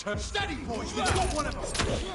turn. Steady, boys! We've got one of them!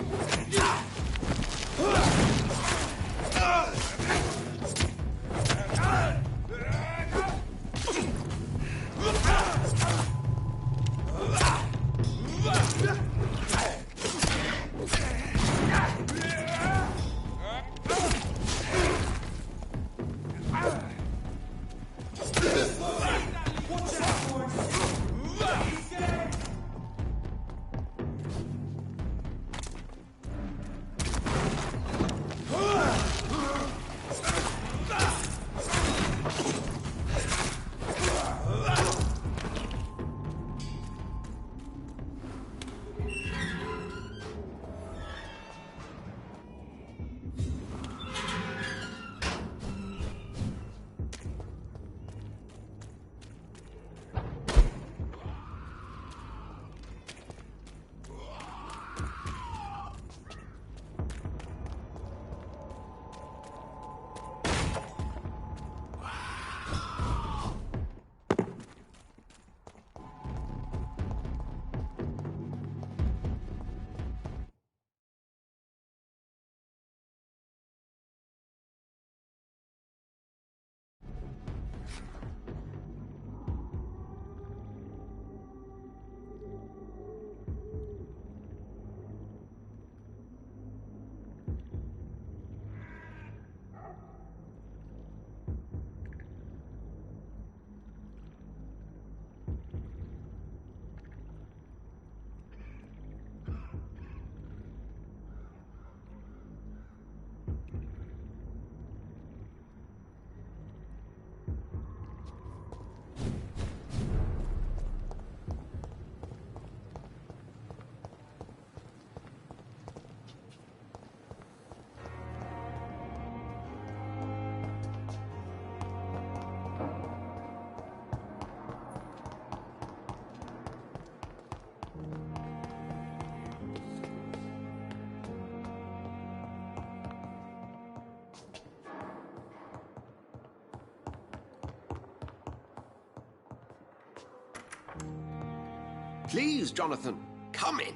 Please, Jonathan, come in.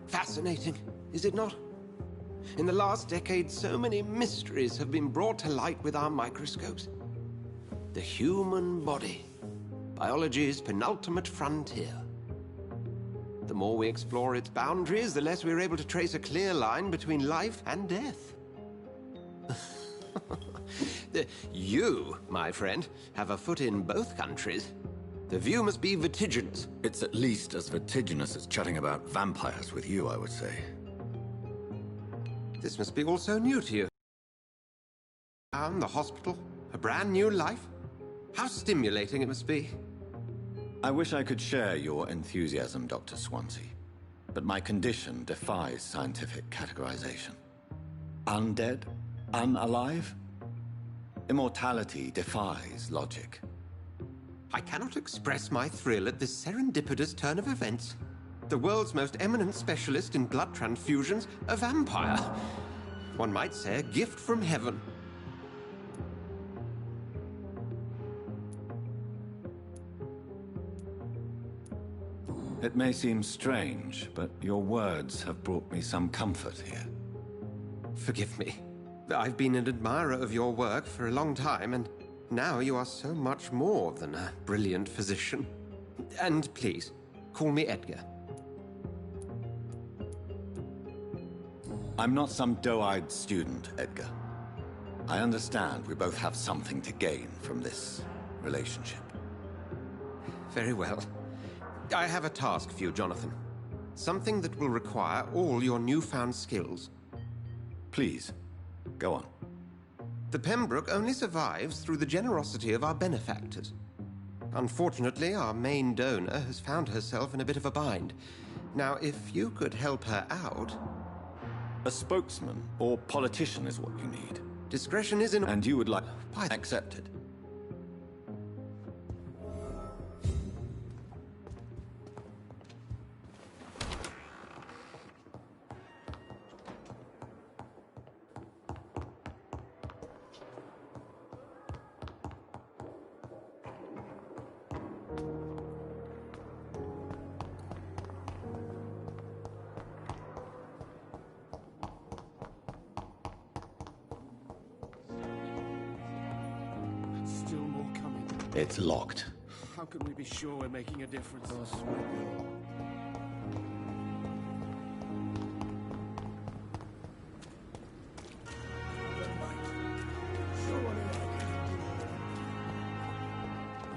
Fascinating, is it not? In the last decade, so many mysteries have been brought to light with our microscopes. The human body, biology's penultimate frontier. The more we explore its boundaries, the less we're able to trace a clear line between life and death. You, my friend, have a foot in both countries. The view must be vertiginous. It's at least as vertiginous as chatting about vampires with you, I would say. This must be all so new to you. The hospital, a brand new life. How stimulating it must be. I wish I could share your enthusiasm, Dr. Swansea, but my condition defies scientific categorization. Undead? Unalive? Immortality defies logic. I cannot express my thrill at this serendipitous turn of events. The world's most eminent specialist in blood transfusions, a vampire. One might say a gift from heaven. It may seem strange, but your words have brought me some comfort here. Forgive me. I've been an admirer of your work for a long time, and now you are so much more than a brilliant physician. And please, call me Edgar. I'm not some doe-eyed student, Edgar. I understand we both have something to gain from this relationship. Very well. I have a task for you, Jonathan. Something that will require all your newfound skills. Please, go on. The Pembroke only survives through the generosity of our benefactors. Unfortunately, our main donor has found herself in a bit of a bind. Now, if you could help her out... A spokesman or politician is what you need. Discretion is in... And you would like... Accepted. It's locked. How can we be sure we're making a difference?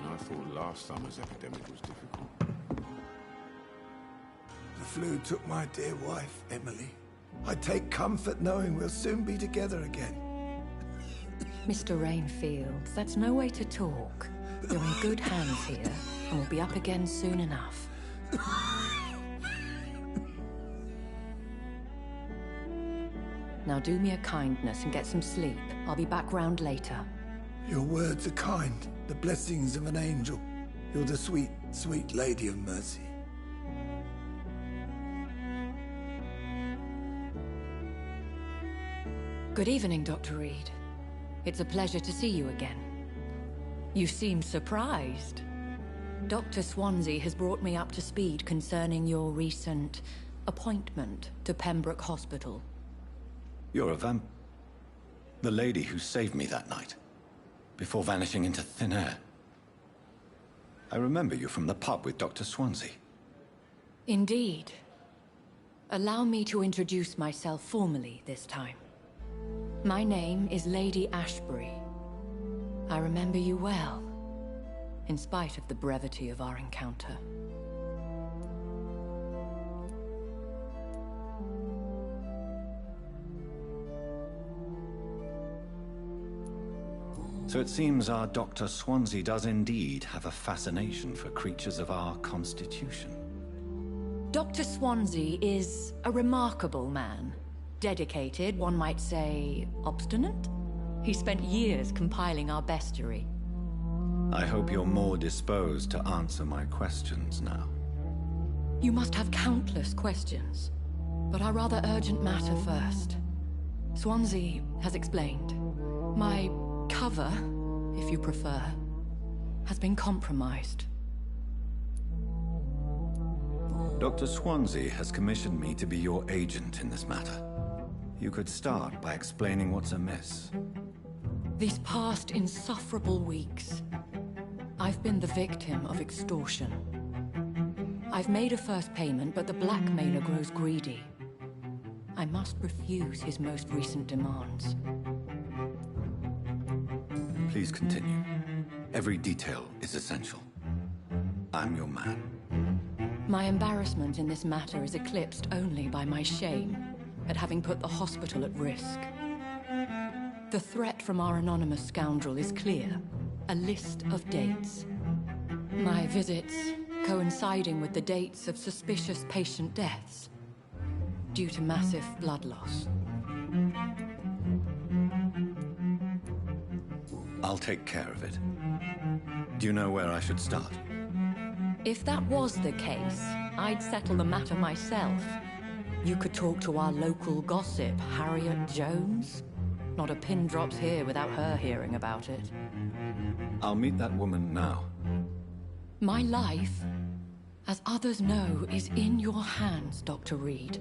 I thought last summer's epidemic was difficult. The flu took my dear wife, Emily. I take comfort knowing we'll soon be together again. Mr. Rainfield, that's no way to talk. You're in good hands here, and we'll be up again soon enough. Now do me a kindness and get some sleep. I'll be back round later. Your words are kind, the blessings of an angel. You're the sweet, sweet Lady of Mercy. Good evening, Dr. Reed. It's a pleasure to see you again. You seem surprised. Dr. Swansea has brought me up to speed concerning your recent appointment to Pembroke Hospital. You're a the lady who saved me that night, before vanishing into thin air. I remember you from the pub with Dr. Swansea. Indeed. Allow me to introduce myself formally this time. My name is Lady Ashbury. I remember you well, in spite of the brevity of our encounter. So it seems our Dr. Swansea does indeed have a fascination for creatures of our constitution. Dr. Swansea is a remarkable man. Dedicated, one might say, obstinate? He spent years compiling our bestiary. I hope you're more disposed to answer my questions now. You must have countless questions, but our rather urgent matter first. Swansea has explained. My cover, if you prefer, has been compromised. Dr. Swansea has commissioned me to be your agent in this matter. You could start by explaining what's amiss. These past insufferable weeks, I've been the victim of extortion. I've made a first payment, but the blackmailer grows greedy. I must refuse his most recent demands. Please continue. Every detail is essential. I'm your man. My embarrassment in this matter is eclipsed only by my shame at having put the hospital at risk. The threat from our anonymous scoundrel is clear. A list of dates. My visits coinciding with the dates of suspicious patient deaths due to massive blood loss. I'll take care of it. Do you know where I should start? If that was the case, I'd settle the matter myself. You could talk to our local gossip, Harriet Jones. Not a pin drops here without her hearing about it. I'll meet that woman now. My life, as others know, is in your hands, Dr. Reed.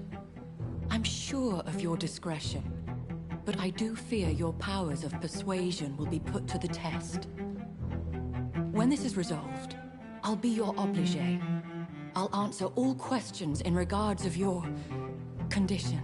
I'm sure of your discretion, but I do fear your powers of persuasion will be put to the test. When this is resolved, I'll be your obligé. I'll answer all questions in regards of your condition.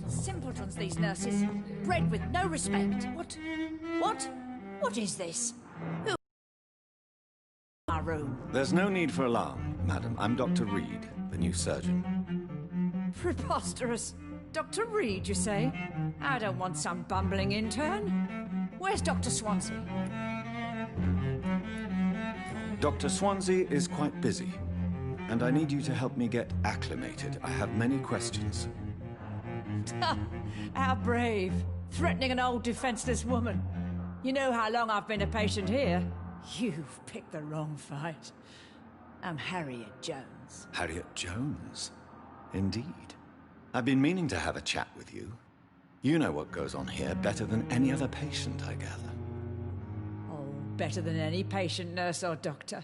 Simpletons, these nurses. Bred with no respect. What is this? Who? Our room. There's no need for alarm, madam. I'm Dr. Reed, the new surgeon. Preposterous. Dr. Reed, you say? I don't want some bumbling intern. Where's Dr. Swansea? Dr. Swansea is quite busy, and I need you to help me get acclimated. I have many questions. How brave. Threatening an old defenseless woman. You know how long I've been a patient here? You've picked the wrong fight. I'm Harriet Jones. Harriet Jones? Indeed. I've been meaning to have a chat with you. You know what goes on here better than any other patient, I gather. better than any patient, nurse, or doctor.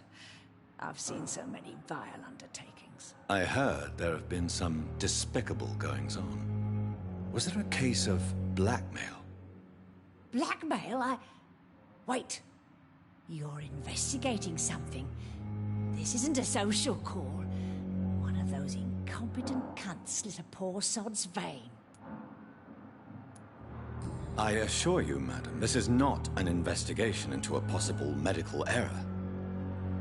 I've seen so many vile undertakings. I heard there have been some despicable goings-on. Was there a case of blackmail? Blackmail? Wait. You're investigating something. This isn't a social call. One of those incompetent cunts slit a poor sod's vein. I assure you, madam, this is not an investigation into a possible medical error.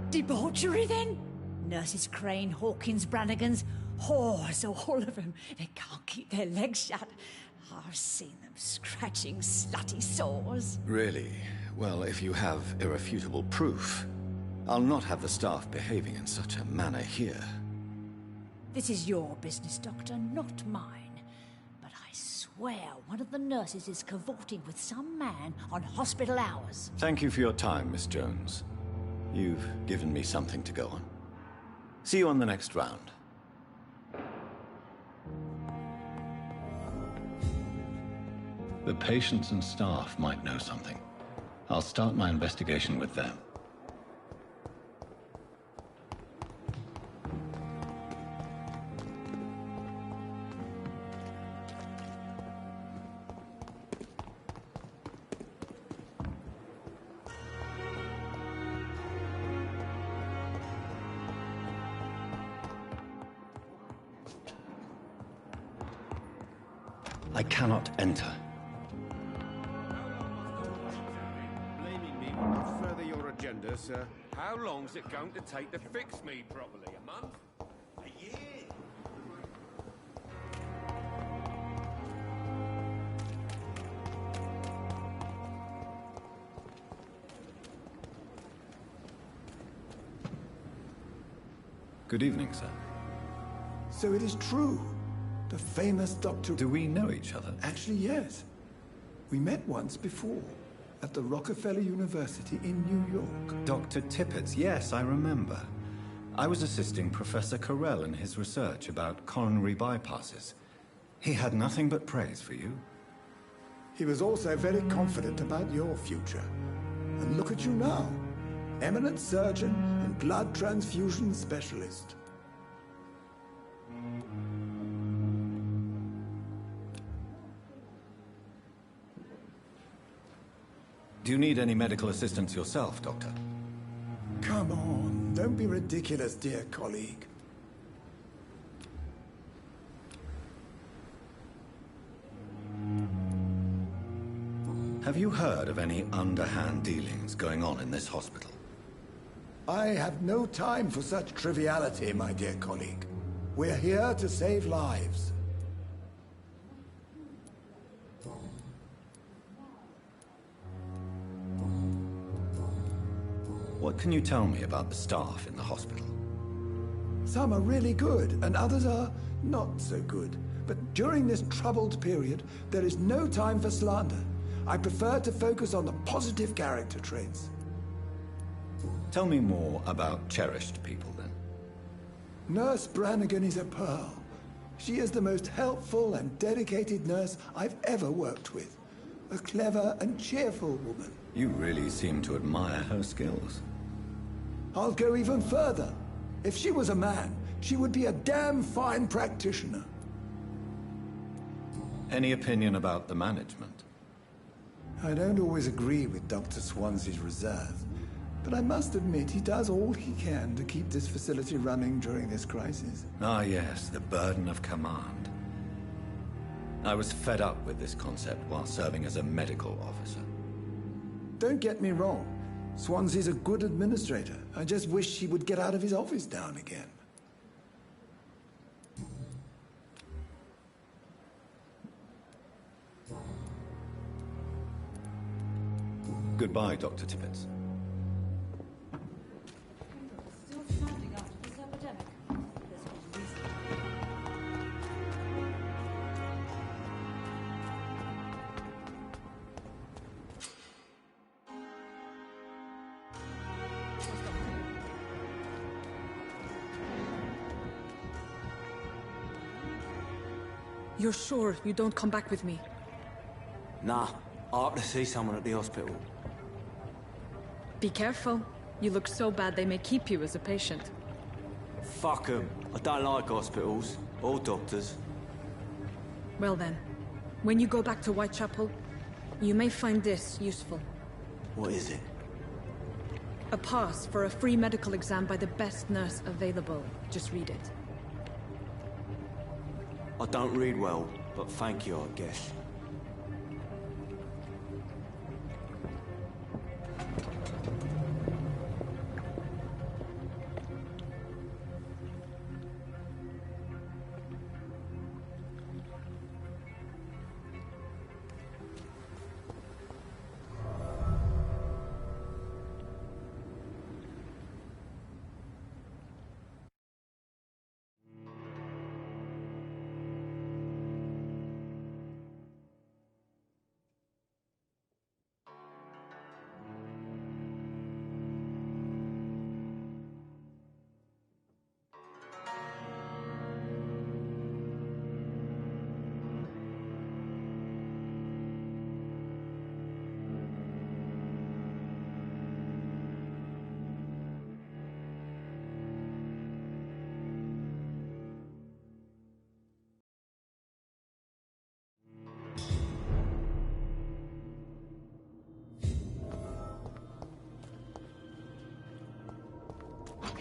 Debauchery, then? Nurses Crane, Hawkins, Brannigans, whores, all of them. They can't keep their legs shut. I've seen them scratching slutty sores. Really? Well, if you have irrefutable proof, I'll not have the staff behaving in such a manner here. This is your business, Doctor, not mine. But I swear one of the nurses is cavorting with some man on hospital hours. Thank you for your time, Miss Jones. You've given me something to go on. See you on the next round. The patients and staff might know something. I'll start my investigation with them. I cannot enter. Blaming me will not further your agenda, sir. How long's it going to take to fix me properly? A month? A year? Good evening, sir. So it is true. The famous Dr. Do we know each other? Actually, yes. We met once before, at the Rockefeller University in New York. Dr. Tippett, yes, I remember. I was assisting Professor Carell in his research about coronary bypasses. He had nothing but praise for you. He was also very confident about your future. And look at you now. Eminent surgeon and blood transfusion specialist. Do you need any medical assistance yourself, Doctor? Come on, don't be ridiculous, dear colleague. Have you heard of any underhand dealings going on in this hospital? I have no time for such triviality, my dear colleague. We're here to save lives. What can you tell me about the staff in the hospital? Some are really good, and others are not so good. But during this troubled period, there is no time for slander. I prefer to focus on the positive character traits. Tell me more about cherished people, then. Nurse Brannigan is a pearl. She is the most helpful and dedicated nurse I've ever worked with. A clever and cheerful woman. You really seem to admire her skills. I'll go even further. If she was a man, she would be a damn fine practitioner. Any opinion about the management? I don't always agree with Dr. Swansea's reserve, but I must admit he does all he can to keep this facility running during this crisis. Ah, yes, the burden of command. I was fed up with this concept while serving as a medical officer. Don't get me wrong. Swansea's a good administrator. I just wish he would get out of his office now and again. Goodbye, Dr. Tippett. Still standing after this epidemic. There's one reason. You're sure you don't come back with me? Nah, I have to see someone at the hospital. Be careful. You look so bad they may keep you as a patient. Fuck 'em. I don't like hospitals. Or doctors. Well then, when you go back to Whitechapel, you may find this useful. What is it? A pass for a free medical exam by the best nurse available. Just read it. I don't read well, but thank you, I guess.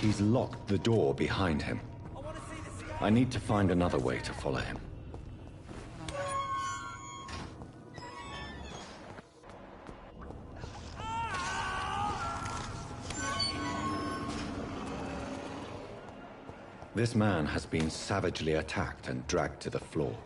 He's locked the door behind him. I need to find another way to follow him. This man has been savagely attacked and dragged to the floor.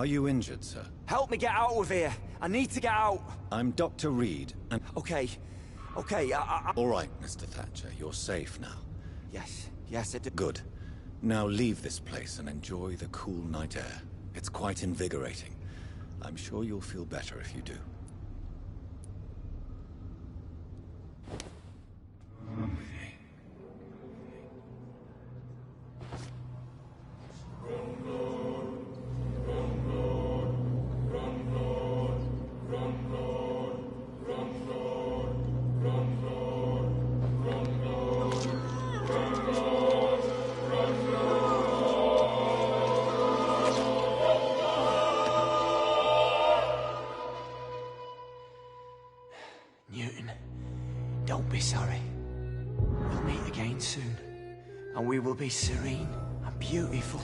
Are you injured, sir? Help me get out of here. I need to get out. I'm Dr. Reed, and... Okay. Okay, All right, Mr. Thatcher, you're safe now. Yes, it... Good. Now leave this place and enjoy the cool night air. It's quite invigorating. I'm sure you'll feel better if you do. Newton, don't be sorry. We'll meet again soon, and we will be serene and beautiful.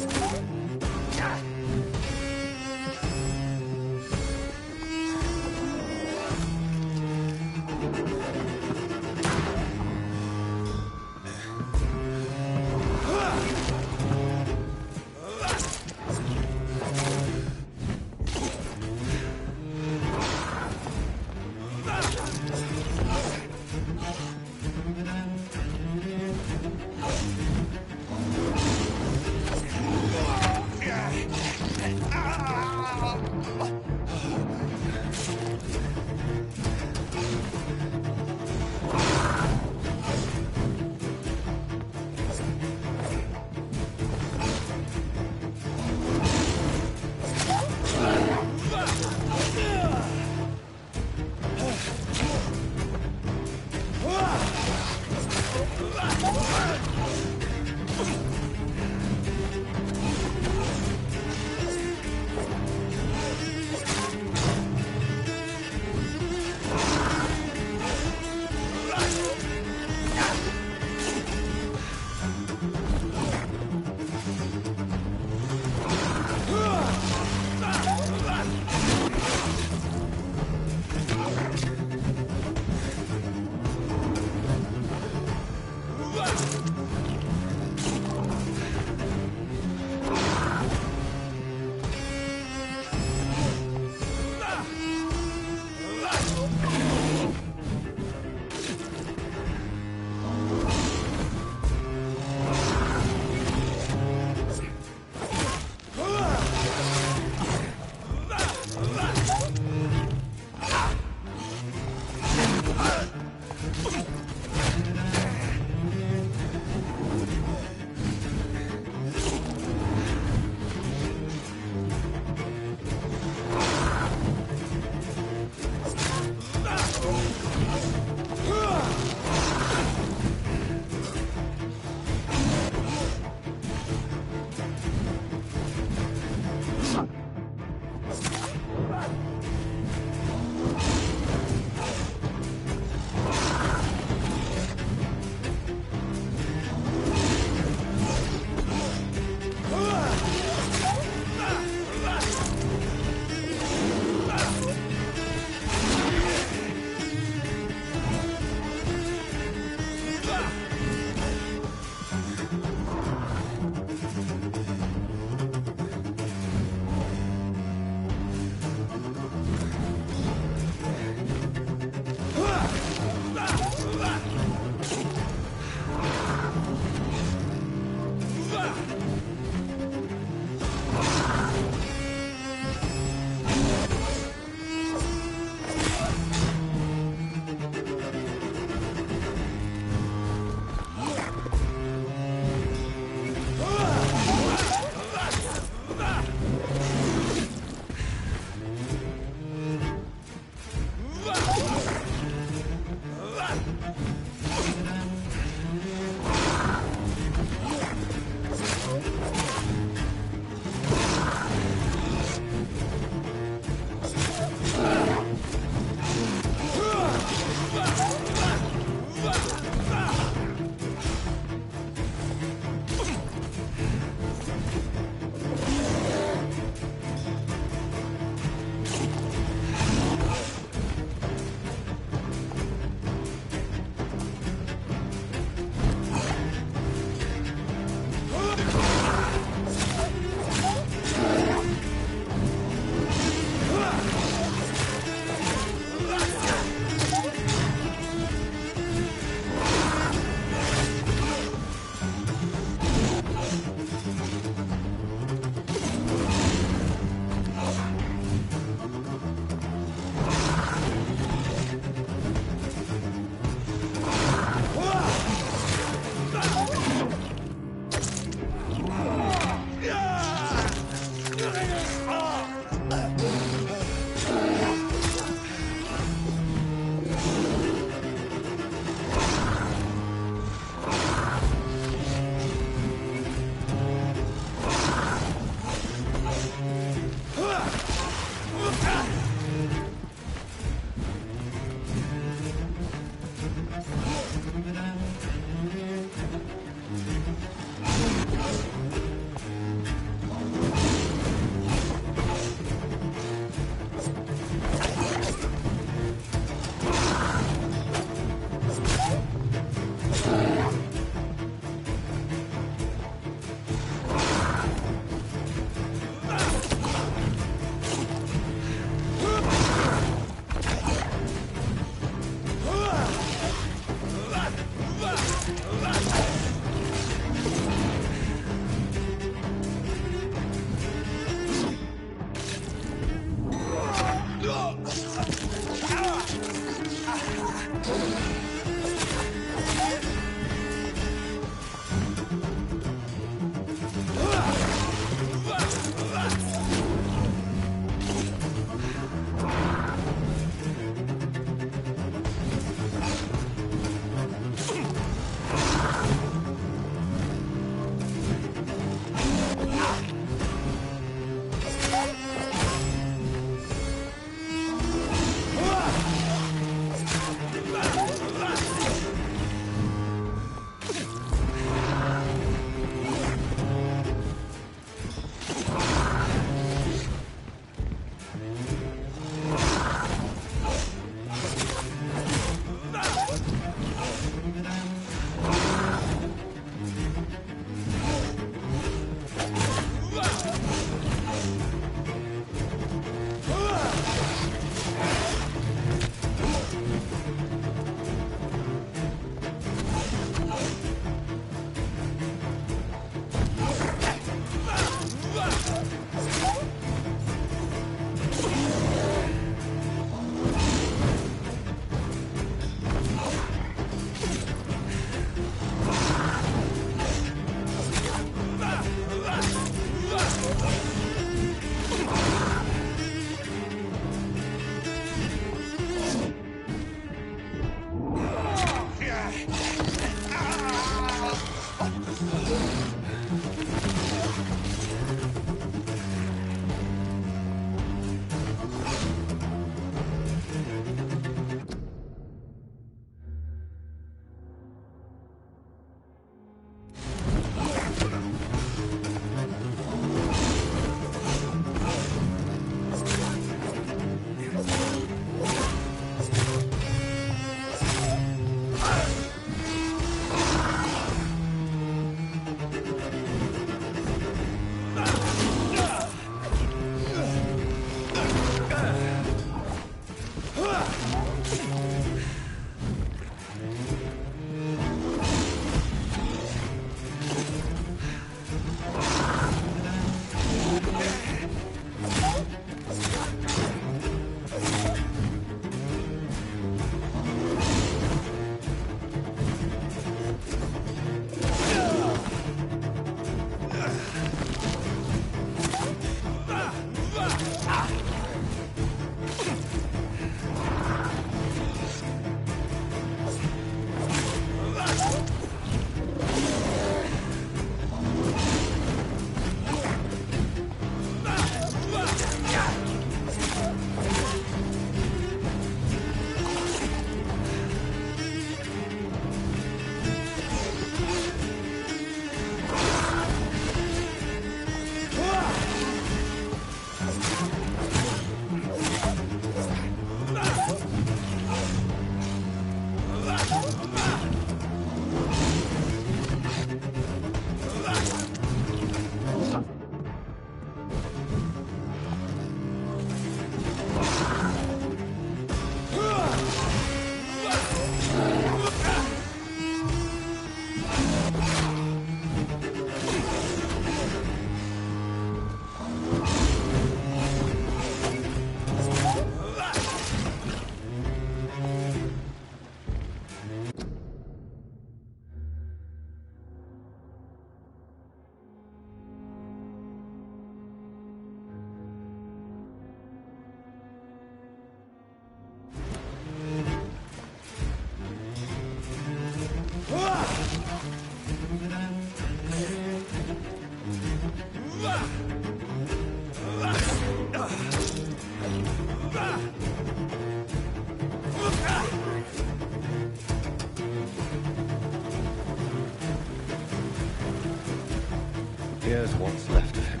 Here's what's left of him.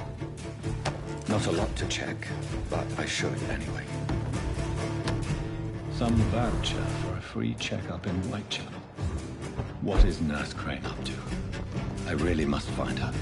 Not a lot to check, but I should anyway. Some voucher for a free checkup in Whitechapel. What is Nurse Crane up to? I really must find her.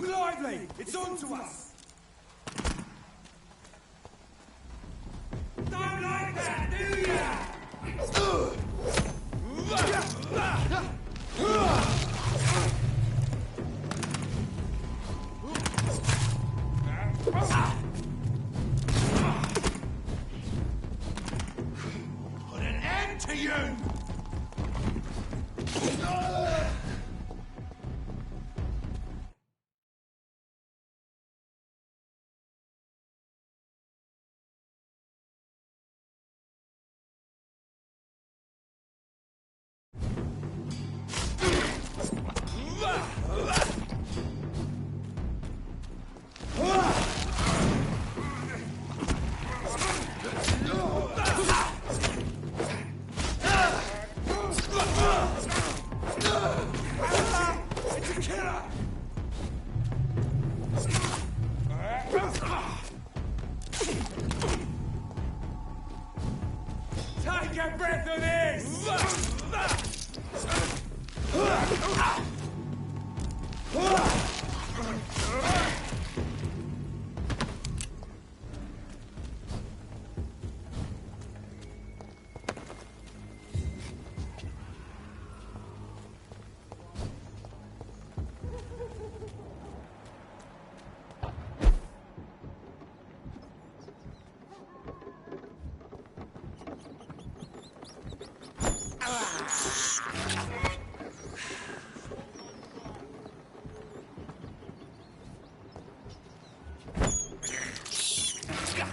Look lively! It's on to us! Don't like that, do ya? Put an end to you! Take a breath of this!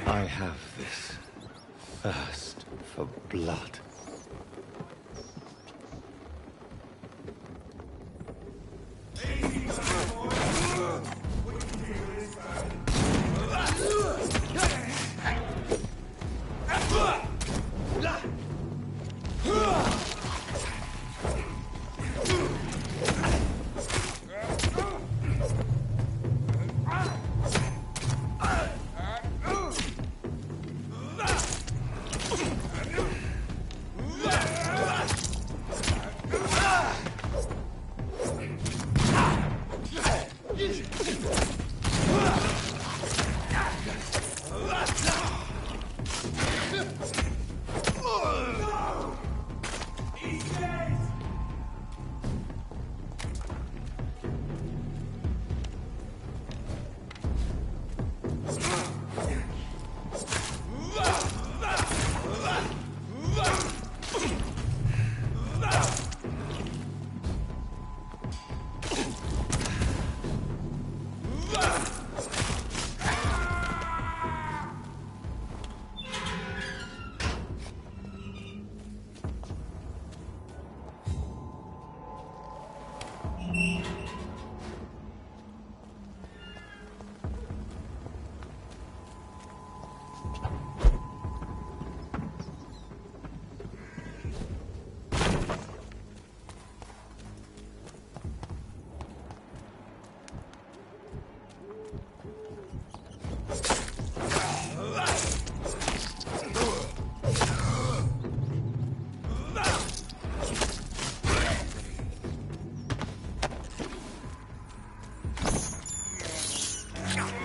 I have this thirst for blood.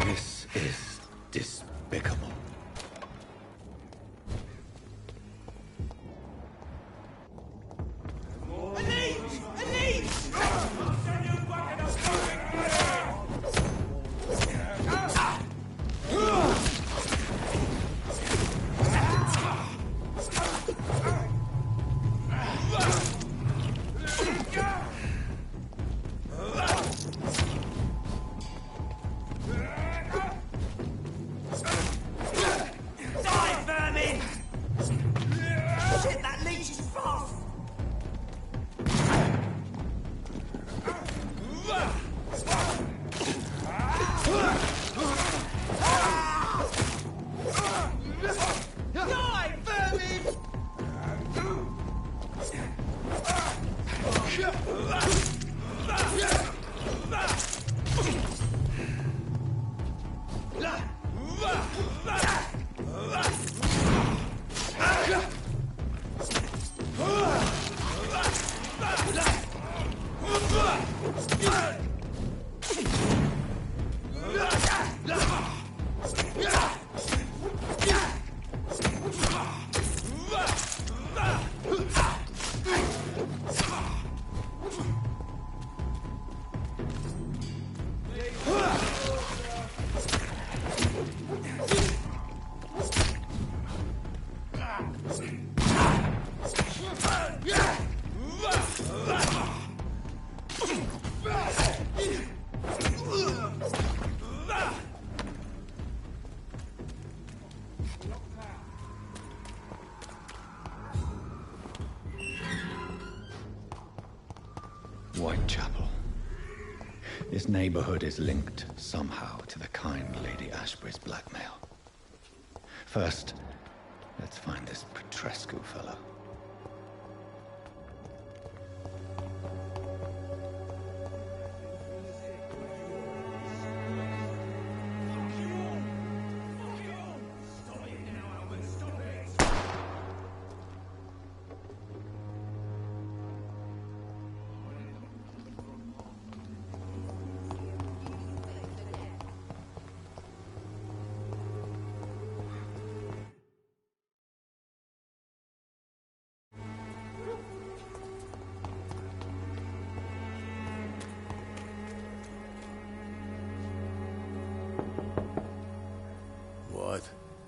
This is despicable. Whitechapel. This neighborhood is linked somehow to the kind Lady Ashbury's blackmail. First, let's find this Petrescu fellow.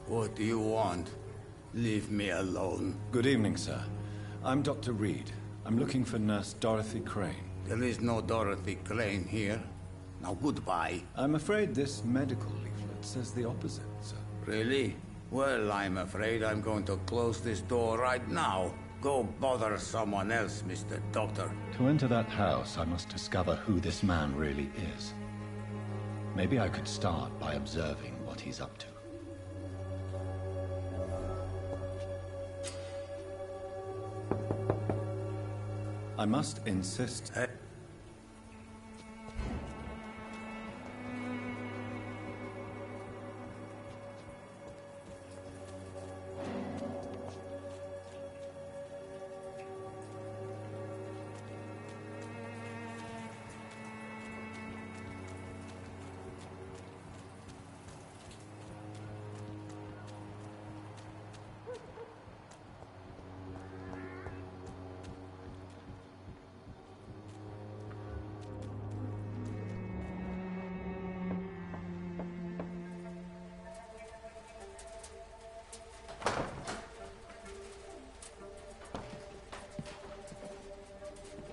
What do you want? Leave me alone. Good evening, sir. I'm Dr. Reed. I'm looking for Nurse Dorothy Crane. There is no Dorothy Crane here. Now goodbye. I'm afraid this medical leaflet says the opposite, sir. Really? Well, I'm afraid I'm going to close this door right now. Go bother someone else, Mr. Doctor. To enter that house, I must discover who this man really is. Maybe I could start by observing what he's up to. I must insist.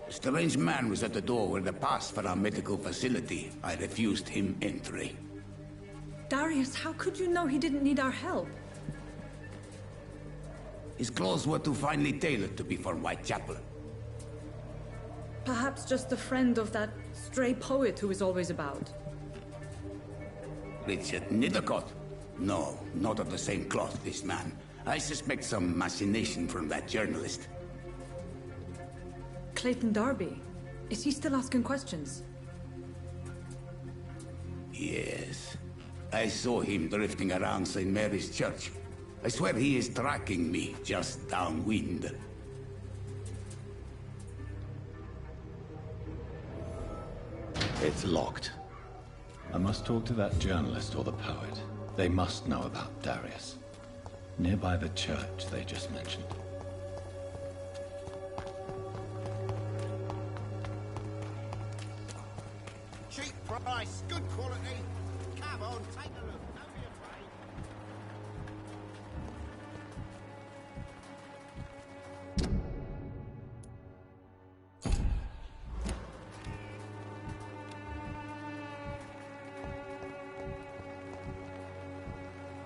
A strange man was at the door with a pass for our medical facility. I refused him entry. Darius, how could you know he didn't need our help? His clothes were too finely tailored to be for Whitechapel. Perhaps just a friend of that stray poet who is always about. Richard Nithercott? No, not of the same cloth, this man. I suspect some machination from that journalist. Clayton Darby. Is he still asking questions? Yes. I saw him drifting around St. Mary's Church. I swear he is tracking me just downwind. It's locked. I must talk to that journalist or the poet. They must know about Darius. Nearby the church they just mentioned. Cheap price, good quality. Come on, take a look. Don't be afraid.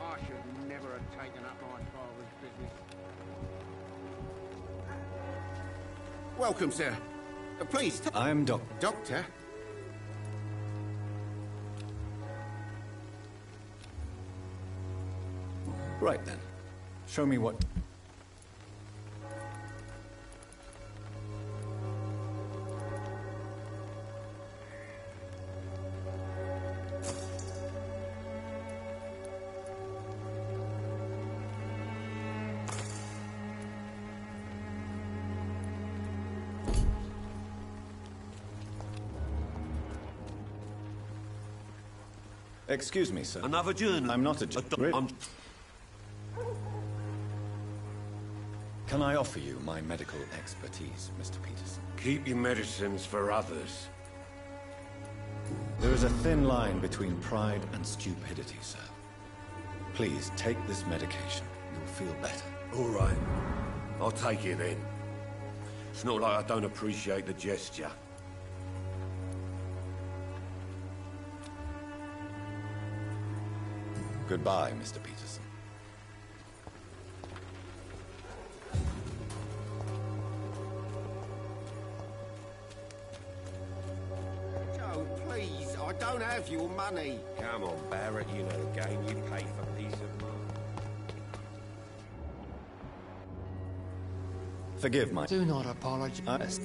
I should never have taken up my father's business. Welcome, sir. Please, I'm Doctor? Right then. Show me what... Excuse me, sir. Another journal? I'm not a journalist. Can I offer you my medical expertise, Mr. Peterson? Keep your medicines for others. There is a thin line between pride and stupidity, sir. Please, take this medication. You'll feel better. All right. I'll take it then. It's not like I don't appreciate the gesture. Goodbye, Mr. Peterson. Joe, please, I don't have your money. Come on, Barrett, you know the game. You pay for peace of mind. Forgive my... Do not apologize.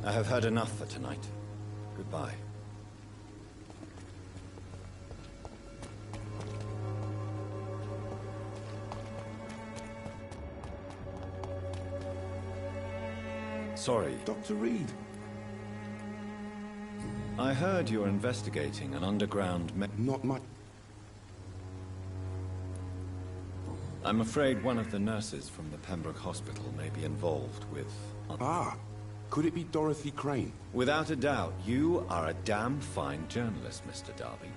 I have heard enough for tonight. Goodbye. Sorry. Dr. Reed. I heard you're investigating an underground Not much. I'm afraid one of the nurses from the Pembroke Hospital may be involved with... Ah, could it be Dorothy Crane? Without a doubt, you are a damn fine journalist, Mr. Darby.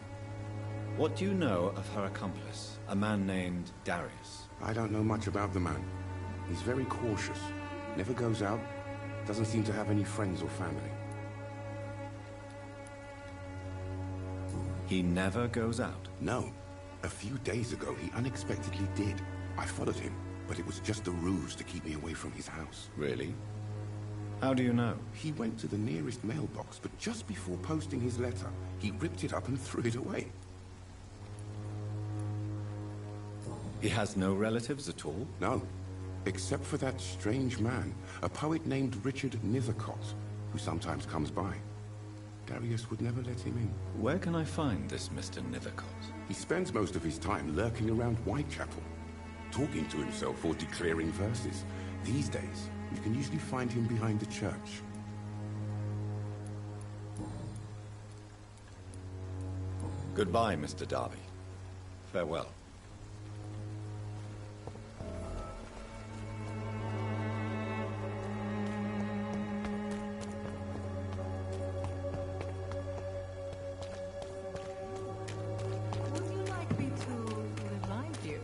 What do you know of her accomplice, a man named Darius? I don't know much about the man. He's very cautious. Never goes out. Doesn't seem to have any friends or family. He never goes out? No. A few days ago, he unexpectedly did. I followed him, but it was just a ruse to keep me away from his house. Really? How do you know? He went to the nearest mailbox, but just before posting his letter, he ripped it up and threw it away. He has no relatives at all? No. Except for that strange man, a poet named Richard Nethercott, who sometimes comes by. Darius would never let him in. Where can I find this Mr. Nethercott? He spends most of his time lurking around Whitechapel, talking to himself or declaring verses. These days, you can usually find him behind the church. Goodbye, Mr. Darby. Farewell. Would you like me to revive you?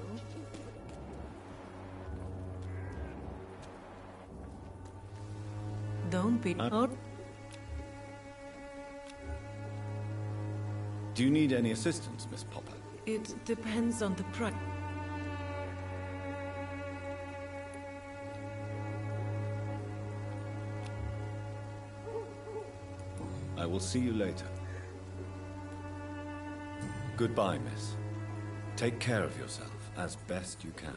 Don't be... Do you need any assistance, Miss Popper? It depends on the price. I will see you later. Goodbye, miss. Take care of yourself as best you can.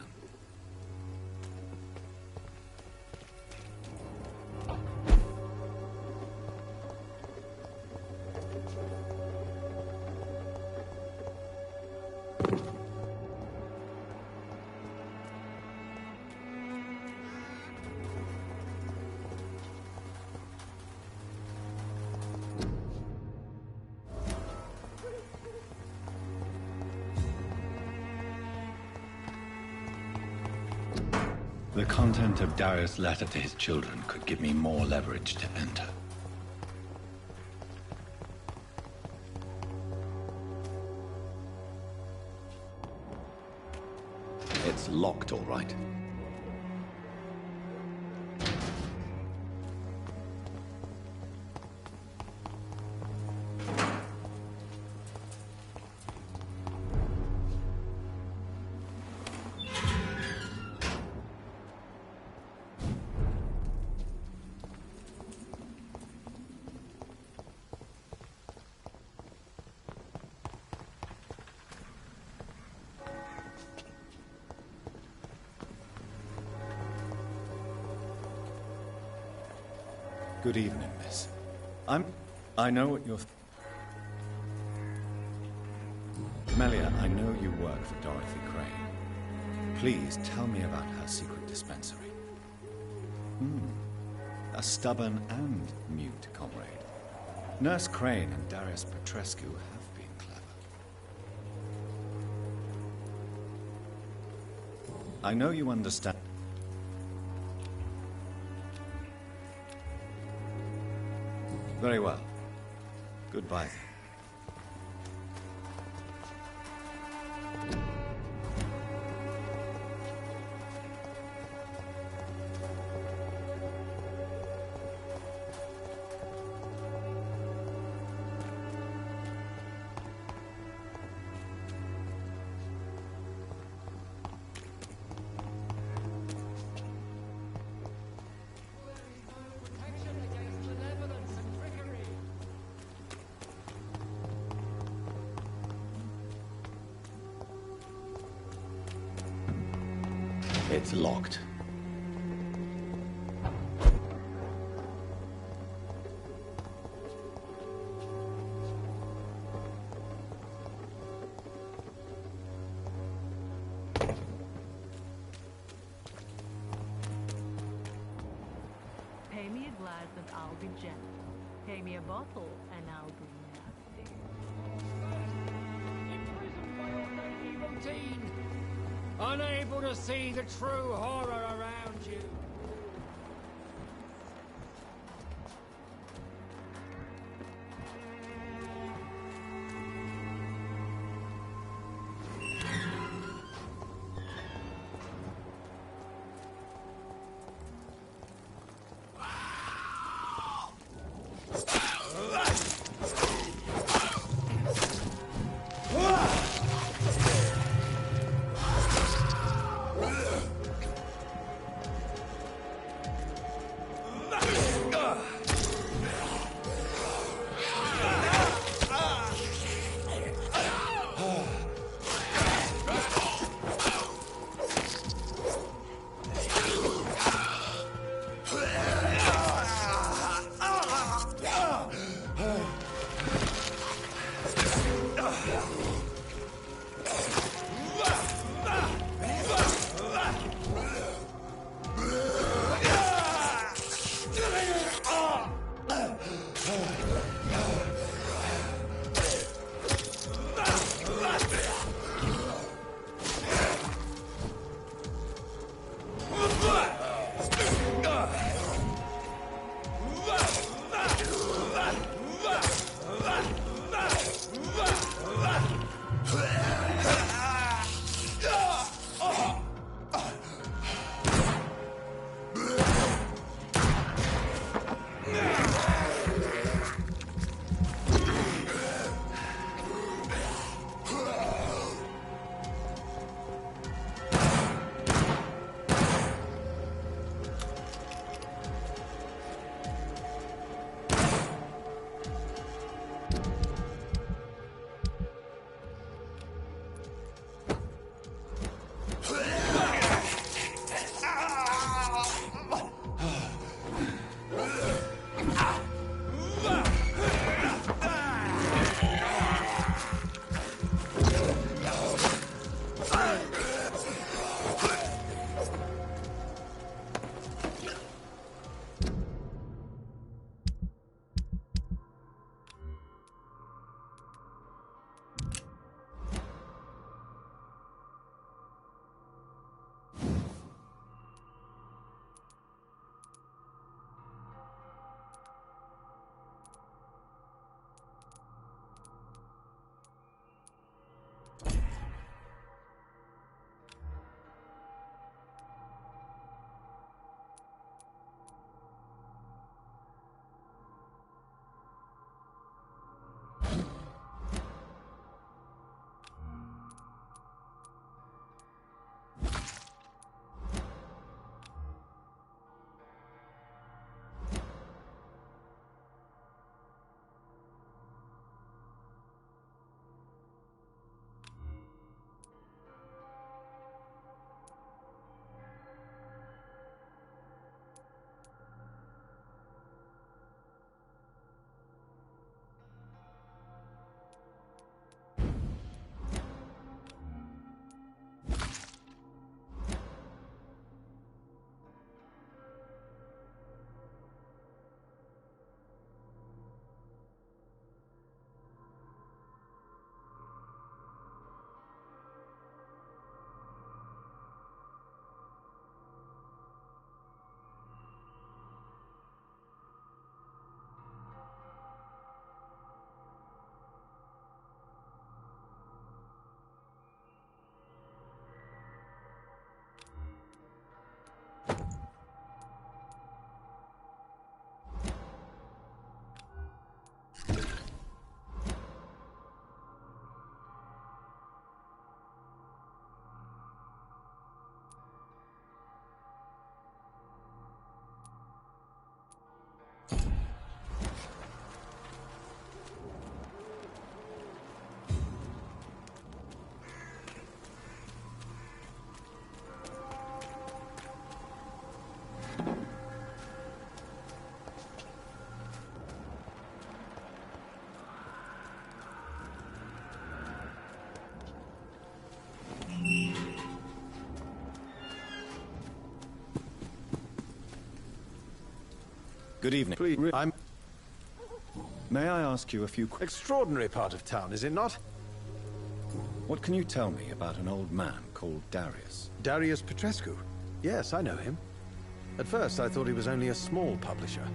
The content of Darius' letter to his children could give me more leverage to enter. It's locked, all right. Good evening, miss. I know what you're... Melia, I know you work for Dorothy Crane. Please tell me about her secret dispensary. A stubborn and mute comrade. Nurse Crane and Darius Petrescu have been clever. I know you understand. Very well. Goodbye. It's locked. Pay me a glass and I'll be gentle. Pay me a bottle and I'll be nasty. Imprisoned by your daily routine, unable to see the true horror around you. Good evening. Please, May I ask you a few Extraordinary part of town, is it not? What can you tell me about an old man called Darius? Darius Petrescu. Yes, I know him. At first, I thought he was only a small publisher.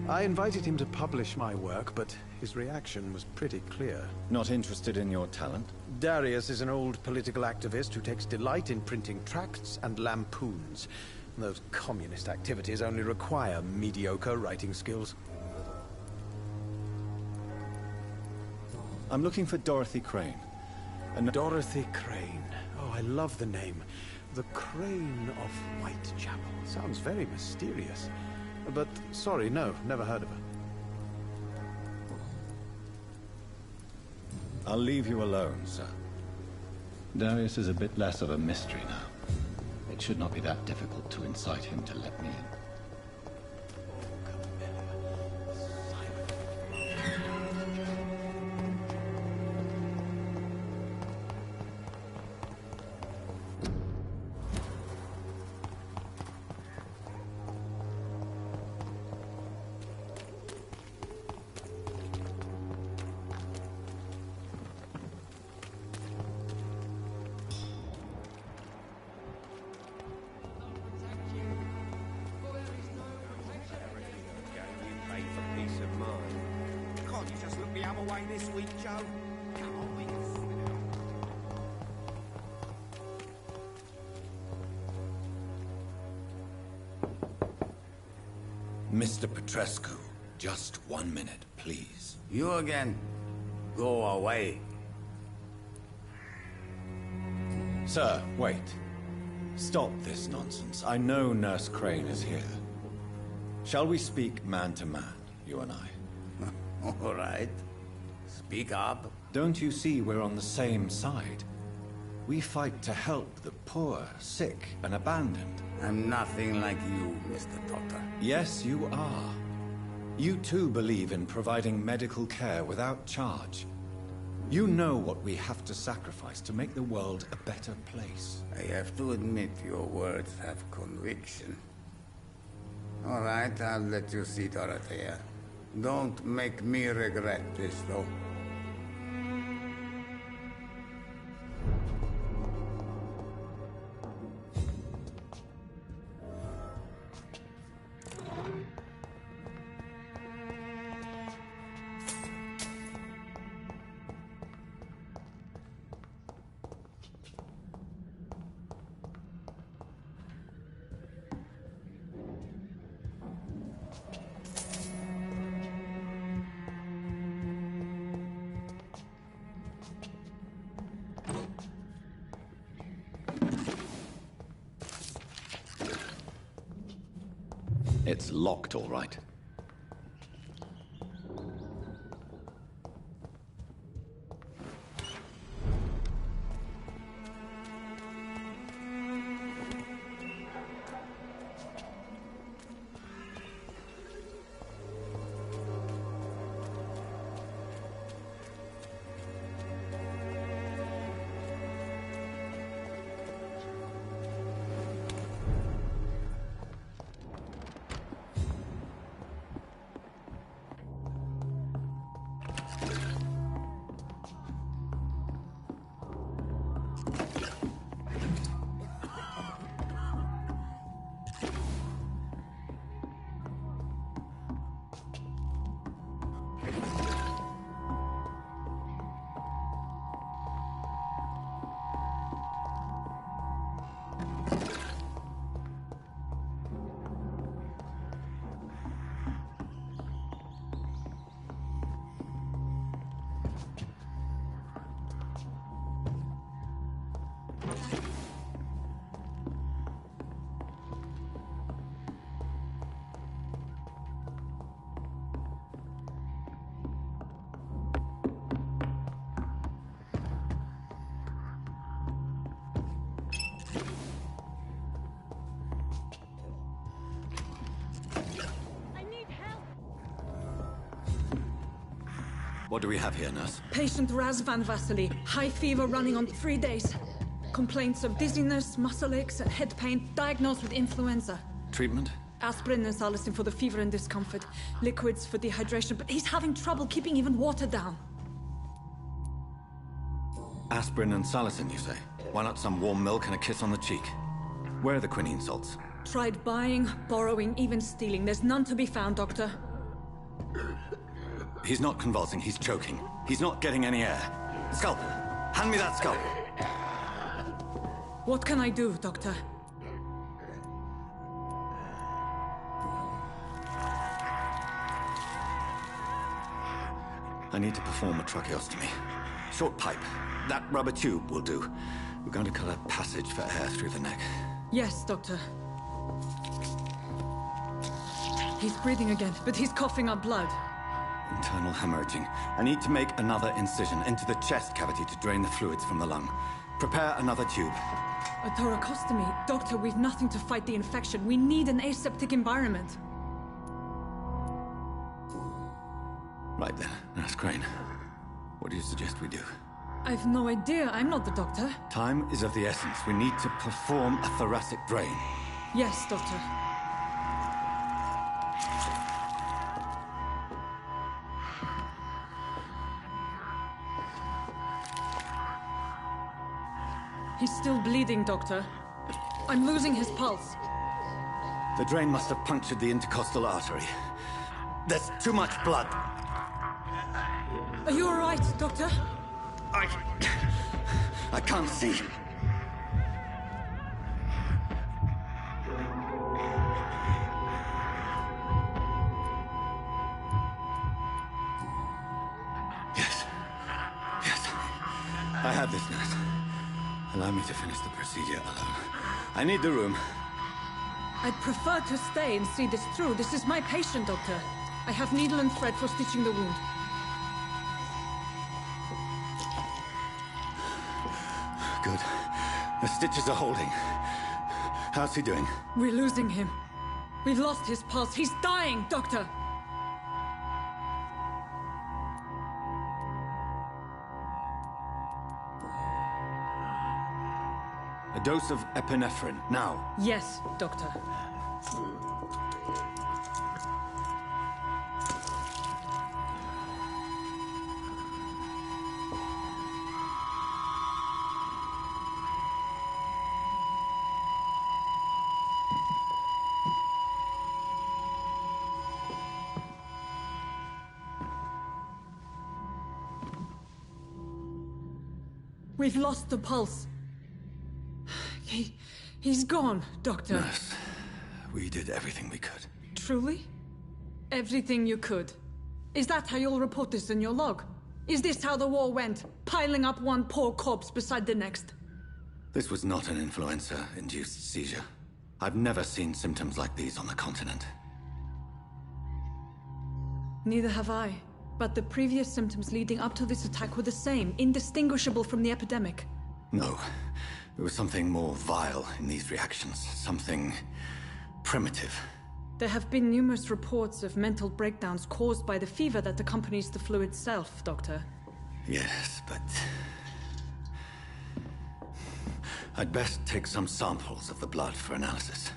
I invited him to publish my work, but his reaction was pretty clear. Not interested in your talent? Darius is an old political activist who takes delight in printing tracts and lampoons. Those communist activities only require mediocre writing skills. I'm looking for Dorothy Crane. Dorothy Crane. Oh, I love the name. The Crane of Whitechapel. Sounds very mysterious. But, sorry, no, never heard of her. I'll leave you alone, sir. Darius is a bit less of a mystery now. It should not be that difficult to incite him to let me in. Mr. Petrescu, just 1 minute, please. You again? Go away. Sir, wait. Stop this nonsense. I know Nurse Crane is here. Shall we speak man to man, you and I? All right. Speak up. Don't you see we're on the same side? We fight to help the poor, sick, and abandoned. I'm nothing like you, Mr. Doctor. Yes, you are. You too believe in providing medical care without charge. You know what we have to sacrifice to make the world a better place. I have to admit your words have conviction. All right, I'll let you see, Dorothea. Don't make me regret this, though. It's locked, all right. What do we have here, nurse? Patient Raz Van Vasily. High fever running on 3 days. Complaints of dizziness, muscle aches, and head pain. Diagnosed with influenza. Treatment? Aspirin and salicin for the fever and discomfort. Liquids for dehydration, but he's having trouble keeping even water down. Aspirin and salicin, you say? Why not some warm milk and a kiss on the cheek? Where are the quinine salts? Tried buying, borrowing, even stealing. There's none to be found, Doctor. He's not convulsing, he's choking. He's not getting any air. Scalpel! Hand me that scalpel! What can I do, Doctor? I need to perform a tracheostomy. Short pipe. That rubber tube will do. We're going to cut a passage for air through the neck. Yes, Doctor. He's breathing again, but he's coughing up blood. Internal hemorrhaging. I need to make another incision into the chest cavity to drain the fluids from the lung. Prepare another tube. A thoracostomy? Doctor, we've nothing to fight the infection. We need an aseptic environment. Right then, Nurse Crane. What do you suggest we do? I've no idea. I'm not the doctor. Time is of the essence. We need to perform a thoracic drain. Yes, Doctor. He's still bleeding, Doctor. I'm losing his pulse. The drain must have punctured the intercostal artery. There's too much blood. Are you all right, Doctor? I can't see. Yes. I have this, nurse. Allow me to finish the procedure alone. I need the room. I'd prefer to stay and see this through. This is my patient, Doctor. I have needle and thread for stitching the wound. Good. The stitches are holding. How's he doing? We're losing him. We've lost his pulse. He's dying, Doctor! A dose of epinephrine, now. Yes, Doctor. We've lost the pulse. He's gone, Doctor. Nurse, we did everything we could. Truly? Everything you could? Is that how you'll report this in your log? Is this how the war went? Piling up one poor corpse beside the next? This was not an influenza-induced seizure. I've never seen symptoms like these on the continent. Neither have I. But the previous symptoms leading up to this attack were the same, indistinguishable from the epidemic. No. There was something more vile in these reactions. Something primitive. There have been numerous reports of mental breakdowns caused by the fever that accompanies the flu itself, Doctor. Yes, but... I'd best take some samples of the blood for analysis.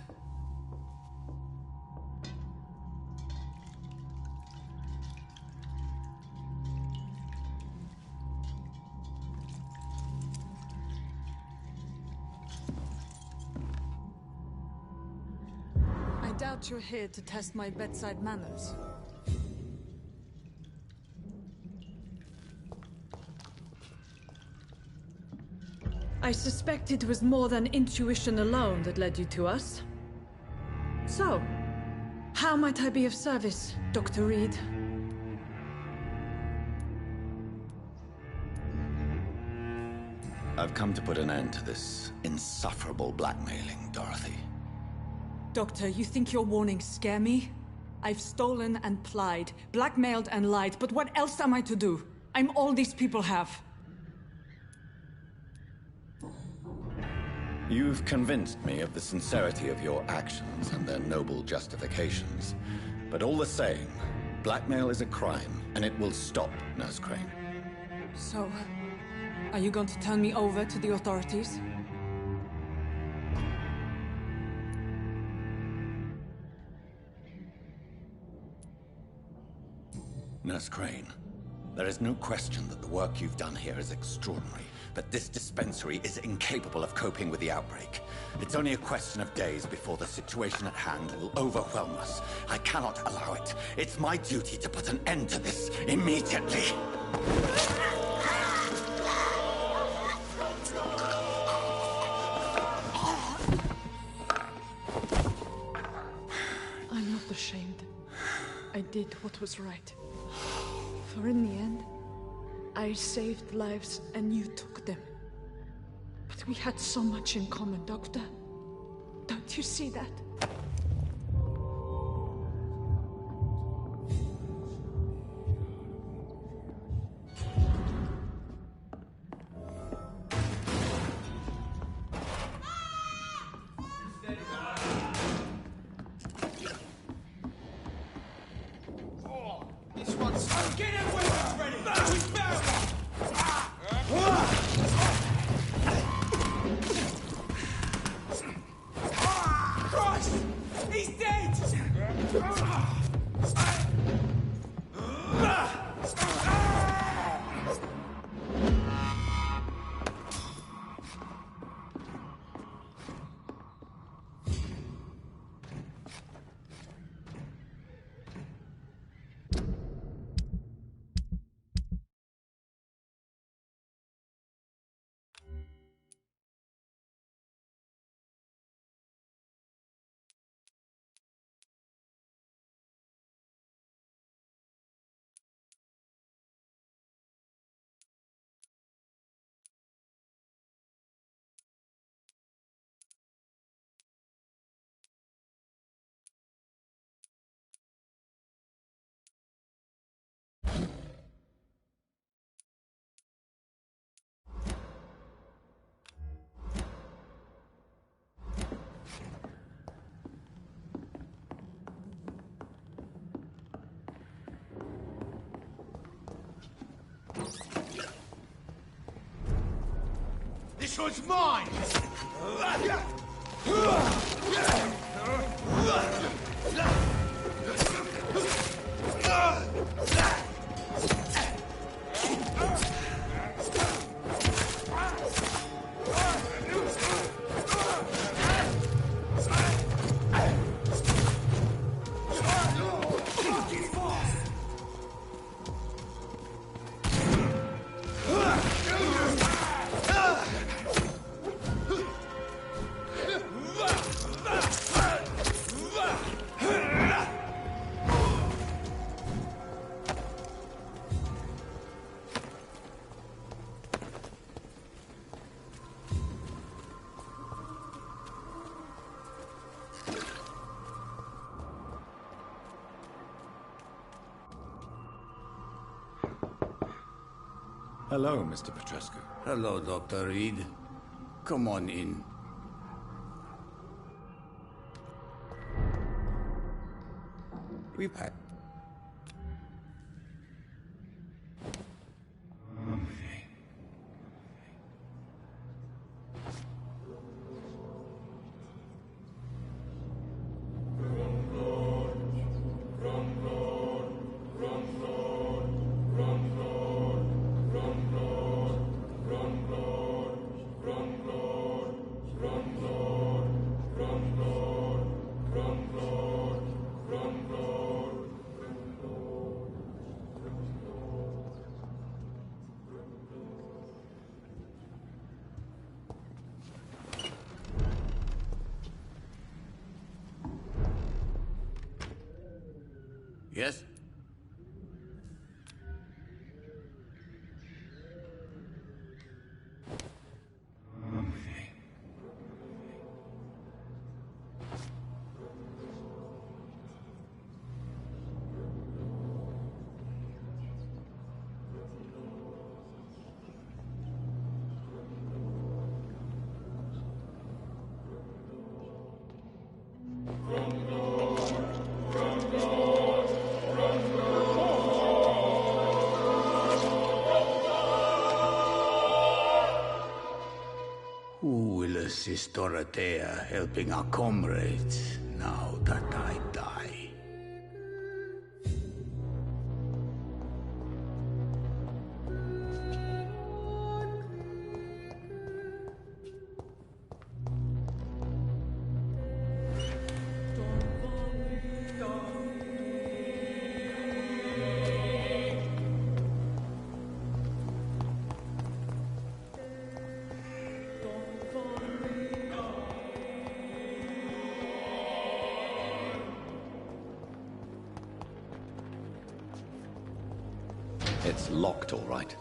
I doubt you're here to test my bedside manners. I suspect it was more than intuition alone that led you to us. So, how might I be of service, Dr. Reed? I've come to put an end to this insufferable blackmailing, Dorothy. Doctor, you think your warnings scare me? I've stolen and plied, blackmailed and lied, but what else am I to do? I'm all these people have. You've convinced me of the sincerity of your actions and their noble justifications. But all the same, blackmail is a crime, and it will stop, Nurse Crane. So, are you going to turn me over to the authorities? Nurse Crane, there is no question that the work you've done here is extraordinary, but this dispensary is incapable of coping with the outbreak. It's only a question of days before the situation at hand will overwhelm us. I cannot allow it. It's my duty to put an end to this immediately. I'm not ashamed. I did what was right. For in the end, I saved lives and you took them. But we had so much in common, Doctor. Don't you see that? This one's mine! Hello, Mr. Petrescu. Hello, Dr. Reed. Come on in. We've had... Yes? Who will assist Dorothea helping our comrades now that I die? It's locked, all right.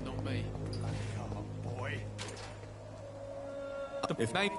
Not me. Boy. If they...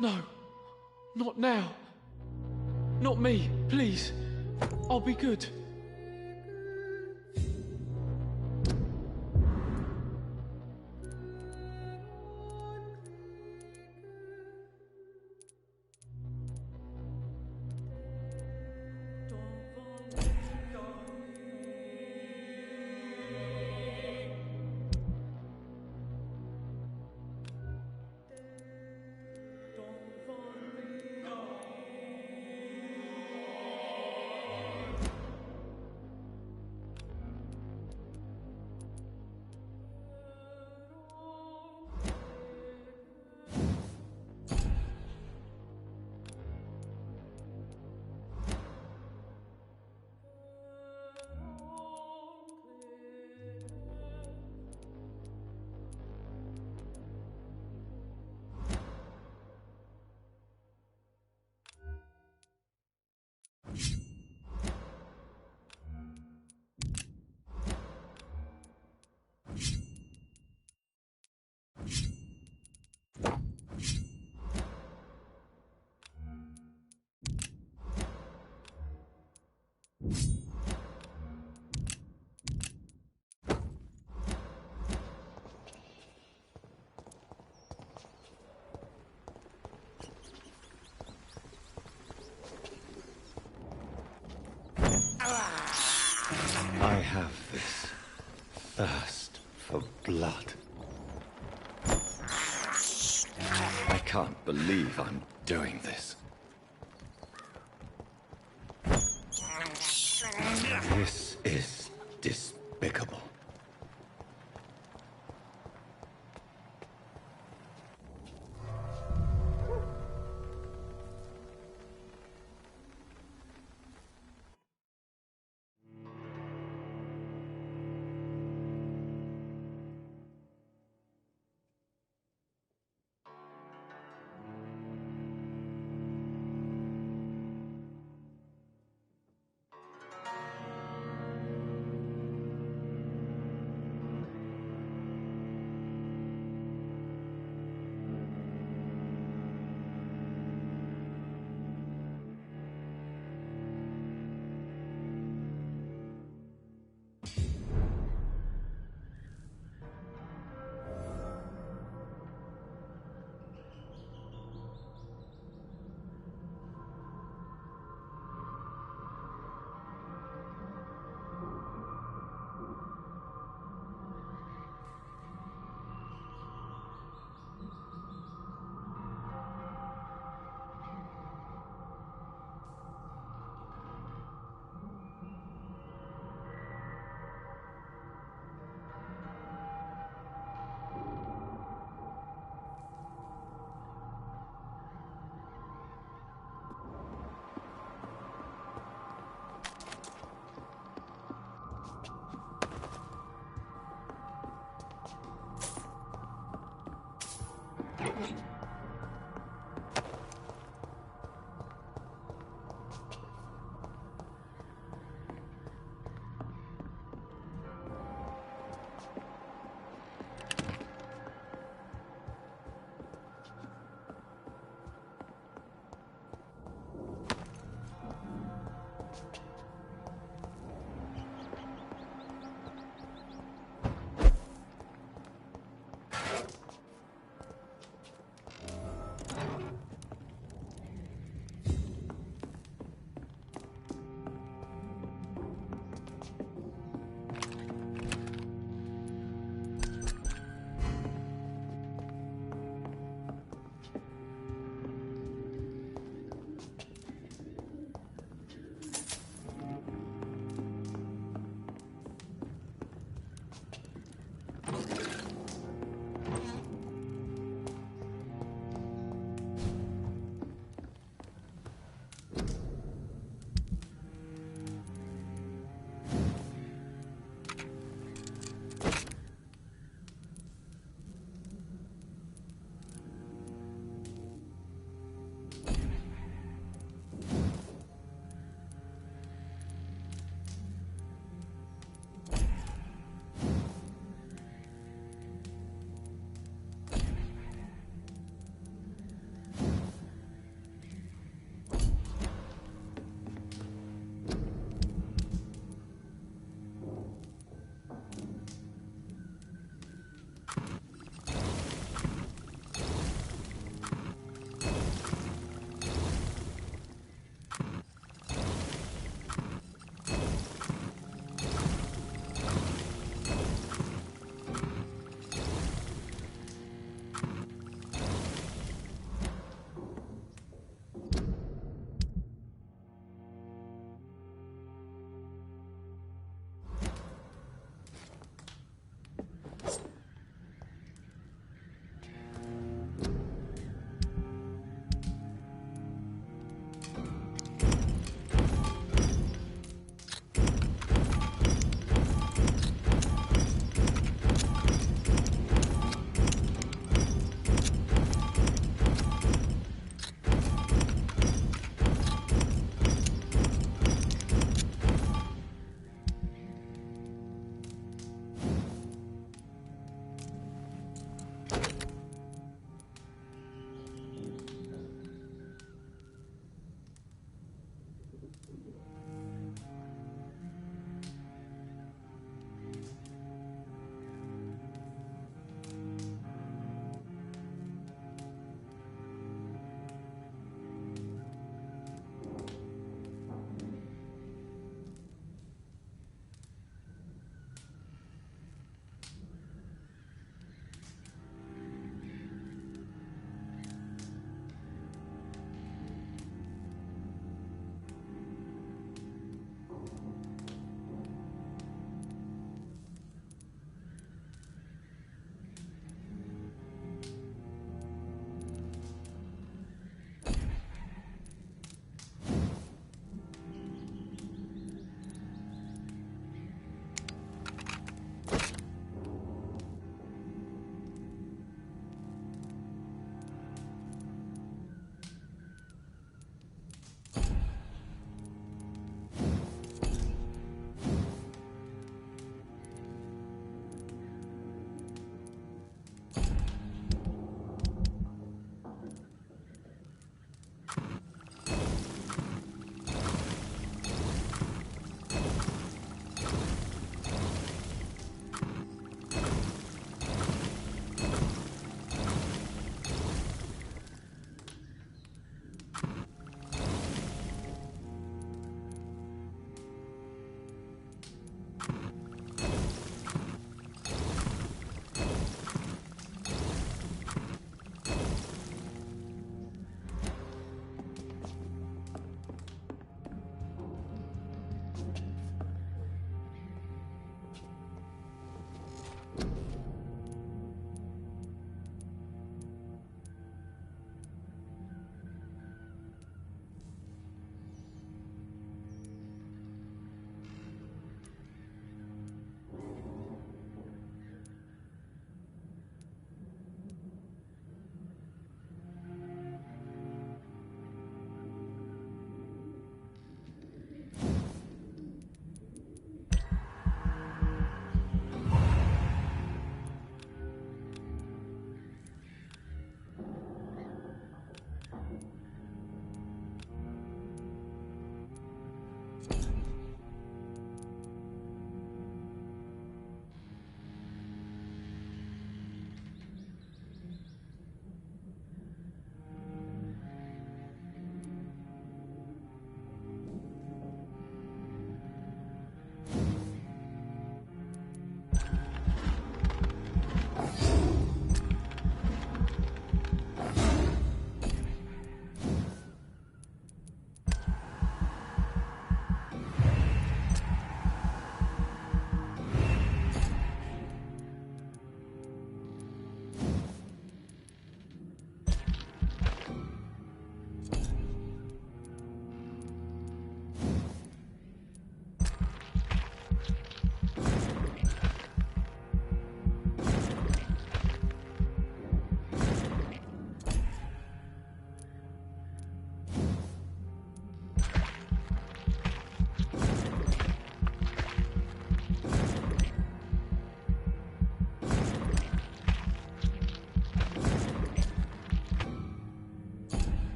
No. Not now. Not me, please. I'll be good. I have this thirst for blood. I can't believe I'm doing this. This is despicable.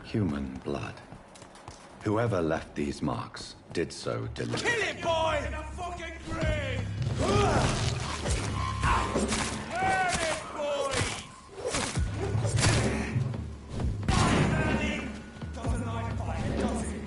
Human blood. Whoever left these marks did so deliberately. Kill it, boy! In a fucking grave! Burn it, boys! Burning! Doesn't like fire, does it?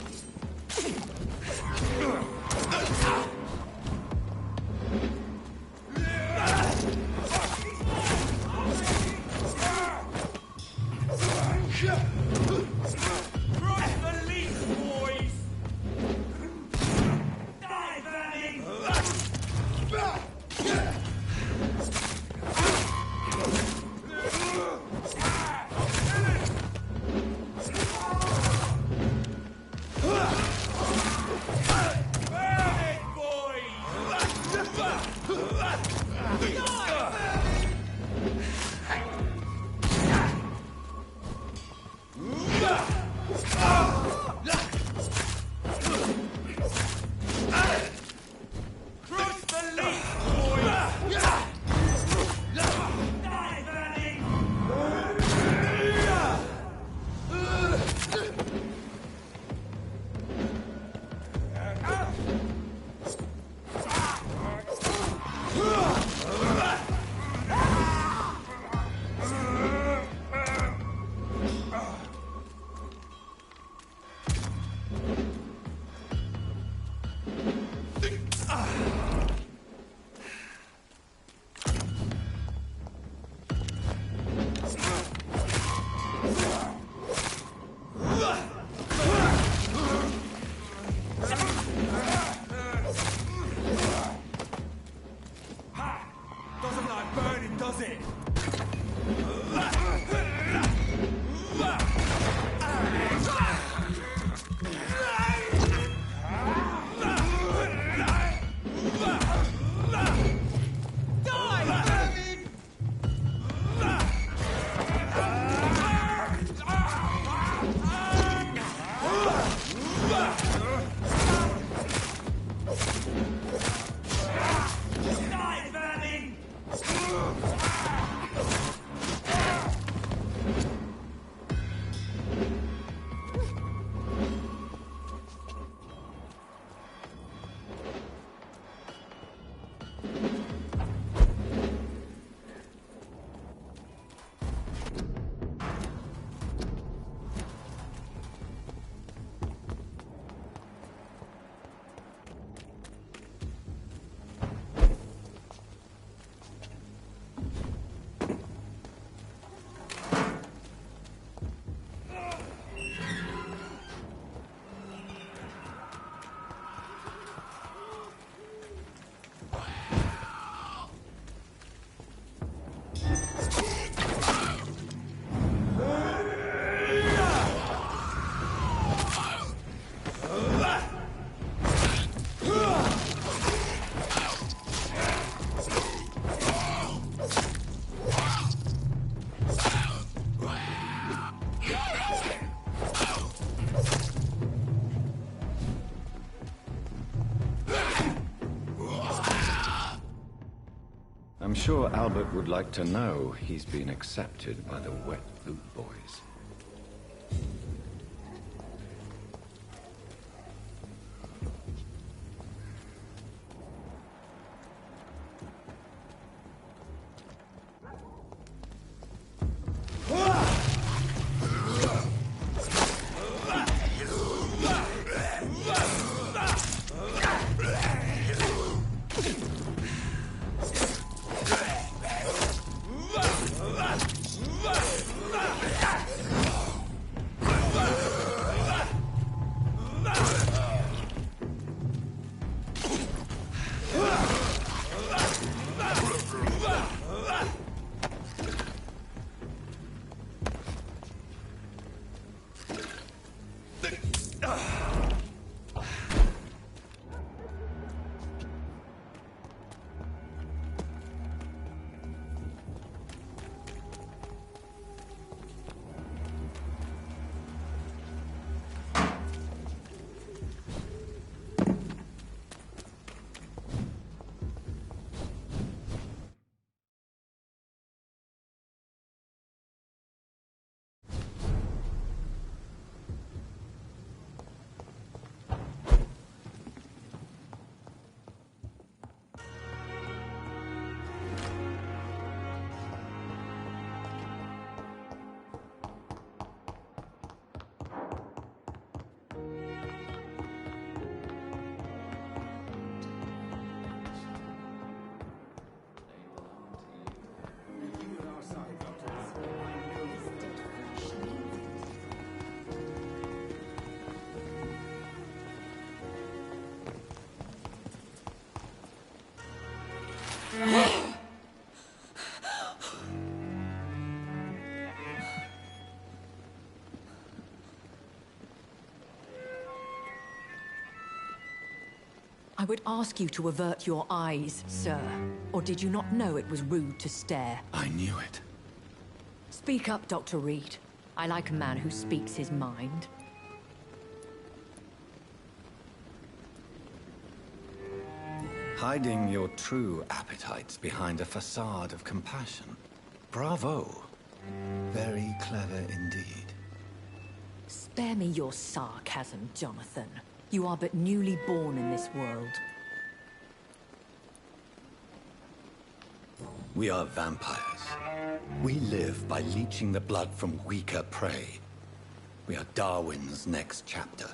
close it! I'm sure Albert would like to know he's been accepted by the Wet Boot Boys. I would ask you to avert your eyes, sir. Or did you not know it was rude to stare? I knew it. Speak up, Dr. Reed. I like a man who speaks his mind. Hiding your true appetites behind a facade of compassion. Bravo. Very clever indeed. Spare me your sarcasm, Jonathan. You are but newly born in this world. We are vampires. We live by leeching the blood from weaker prey. We are Darwin's next chapter.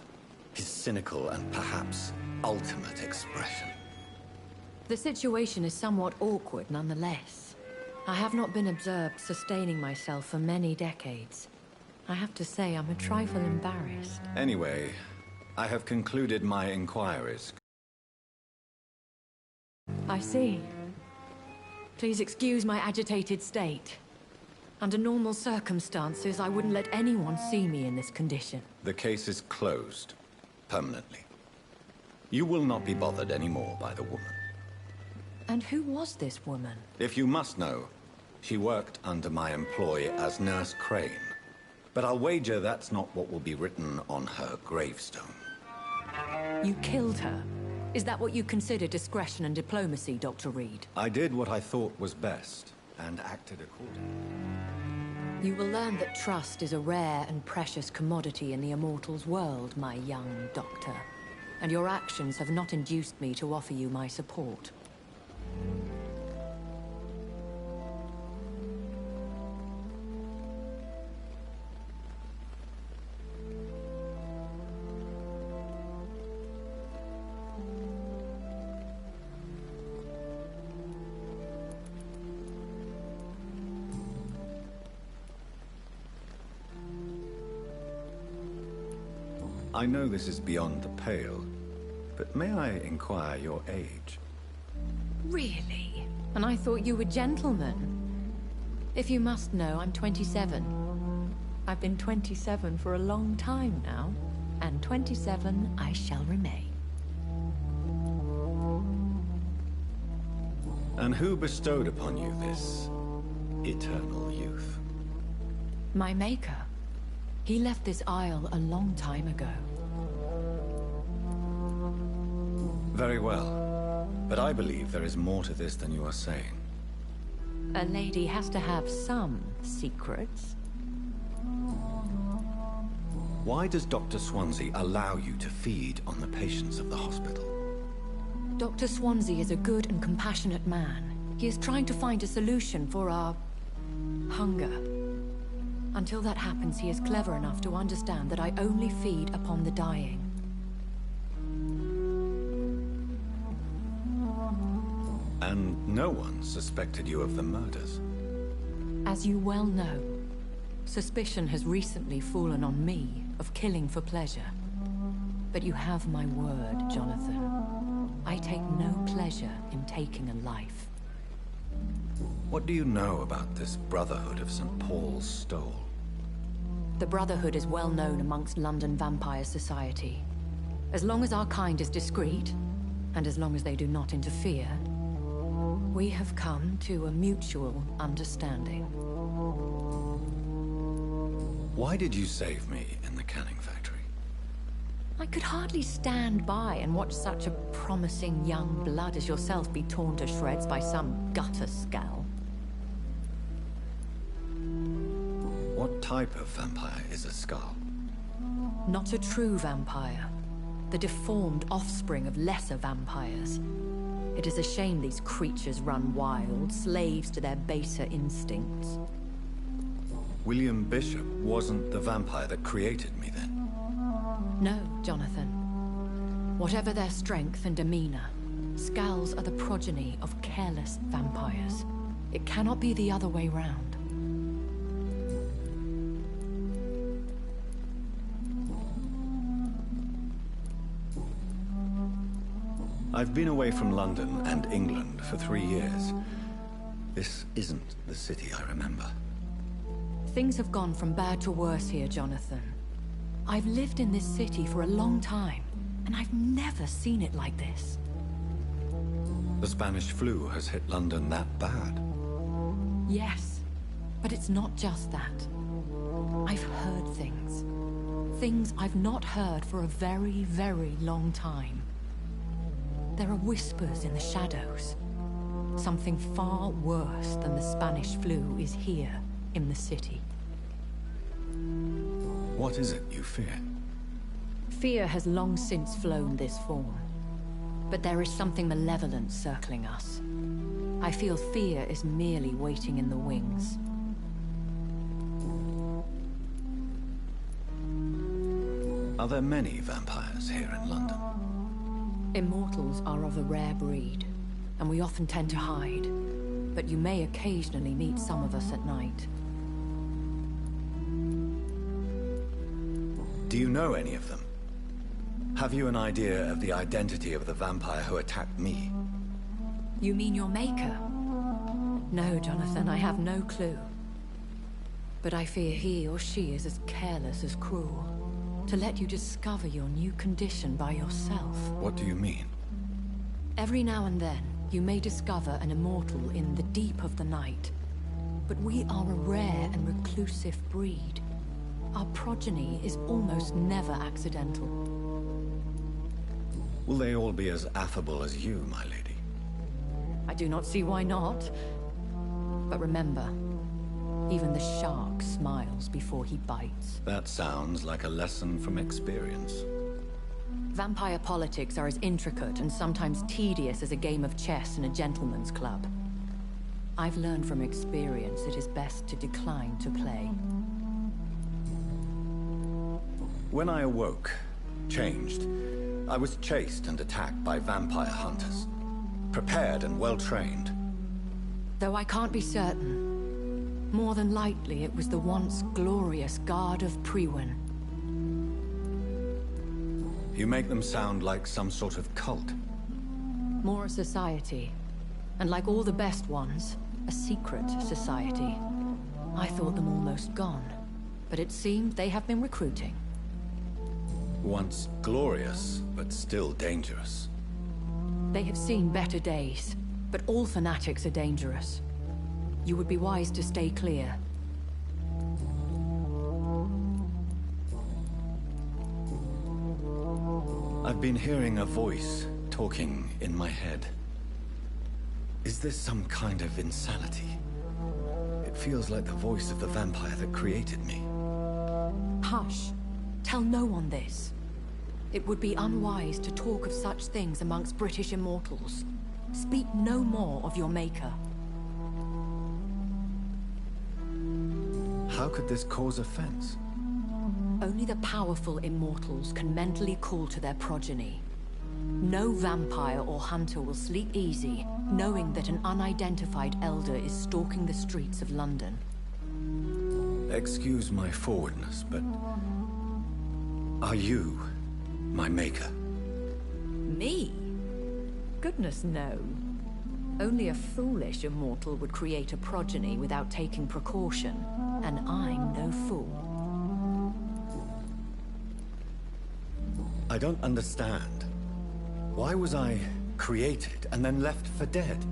His cynical and perhaps ultimate expression. The situation is somewhat awkward nonetheless. I have not been observed sustaining myself for many decades. I have to say I'm a trifle embarrassed. Anyway, I have concluded my inquiries. I see. Please excuse my agitated state. Under normal circumstances, I wouldn't let anyone see me in this condition. The case is closed. Permanently. You will not be bothered anymore by the woman. And who was this woman? If you must know, she worked under my employ as Nurse Crane. But I'll wager that's not what will be written on her gravestone. You killed her? Is that what you consider discretion and diplomacy, Dr. Reed? I did what I thought was best, and acted accordingly. You will learn that trust is a rare and precious commodity in the Immortals world, my young doctor. And your actions have not induced me to offer you my support. I know this is beyond the pale, but may I inquire your age? Really? And I thought you were gentlemen. If you must know, I'm 27. I've been 27 for a long time now, and 27 I shall remain. And who bestowed upon you this eternal youth? My maker. He left this isle a long time ago. Very well. But I believe there is more to this than you are saying. A lady has to have some secrets. Why does Dr. Swansea allow you to feed on the patients of the hospital? Dr. Swansea is a good and compassionate man. He is trying to find a solution for our hunger. Until that happens, he is clever enough to understand that I only feed upon the dying. And no one suspected you of the murders? As you well know, suspicion has recently fallen on me of killing for pleasure. But you have my word, Jonathan. I take no pleasure in taking a life. What do you know about this Brotherhood of St. Paul's Stole? The Brotherhood is well known amongst London Vampire Society. As long as our kind is discreet, and as long as they do not interfere, we have come to a mutual understanding. Why did you save me in the canning factory? I could hardly stand by and watch such a promising young blood as yourself be torn to shreds by some gutter scowl. What type of vampire is a skull? Not a true vampire. The deformed offspring of lesser vampires. It is a shame these creatures run wild, slaves to their baser instincts. William Bishop wasn't the vampire that created me then? No, Jonathan. Whatever their strength and demeanor, Skulls are the progeny of careless vampires. It cannot be the other way round. I've been away from London and England for 3 years. This isn't the city I remember. Things have gone from bad to worse here, Jonathan. I've lived in this city for a long time, and I've never seen it like this. The Spanish flu has hit London that bad? Yes, but it's not just that. I've heard things. Things I've not heard for a very, very long time. There are whispers in the shadows. Something far worse than the Spanish flu is here in the city. What is it you fear? Fear has long since flown this form. But there is something malevolent circling us. I feel fear is merely waiting in the wings. Are there many vampires here in London? Immortals are of a rare breed, and we often tend to hide. But you may occasionally meet some of us at night. Do you know any of them? Have you an idea of the identity of the vampire who attacked me? You mean your maker? No, Jonathan, I have no clue. But I fear he or she is as careless as cruel. To let you discover your new condition by yourself. What do you mean? Every now and then, you may discover an immortal in the deep of the night. But we are a rare and reclusive breed. Our progeny is almost never accidental. Will they all be as affable as you, my lady? I do not see why not. But remember, even the shark smiles before he bites. That sounds like a lesson from experience. Vampire politics are as intricate and sometimes tedious as a game of chess in a gentleman's club. I've learned from experience it is best to decline to play. When I awoke, changed, I was chased and attacked by vampire hunters. Prepared and well-trained. Though I can't be certain, more than likely it was the once glorious Guard of Priwen. You make them sound like some sort of cult. More a society. And like all the best ones, a secret society. I thought them almost gone, but it seemed they have been recruiting. Once glorious, but still dangerous. They have seen better days, but all fanatics are dangerous. You would be wise to stay clear. I've been hearing a voice talking in my head. Is this some kind of insanity? It feels like the voice of the vampire that created me. Hush. Tell no one this. It would be unwise to talk of such things amongst British immortals. Speak no more of your maker. How could this cause offense? Only the powerful immortals can mentally call to their progeny. No vampire or hunter will sleep easy, knowing that an unidentified elder is stalking the streets of London. Excuse my forwardness, but... are you my maker? Me? Goodness, no. Only a foolish immortal would create a progeny without taking precaution, and I'm no fool. I don't understand. Why was I created and then left for dead?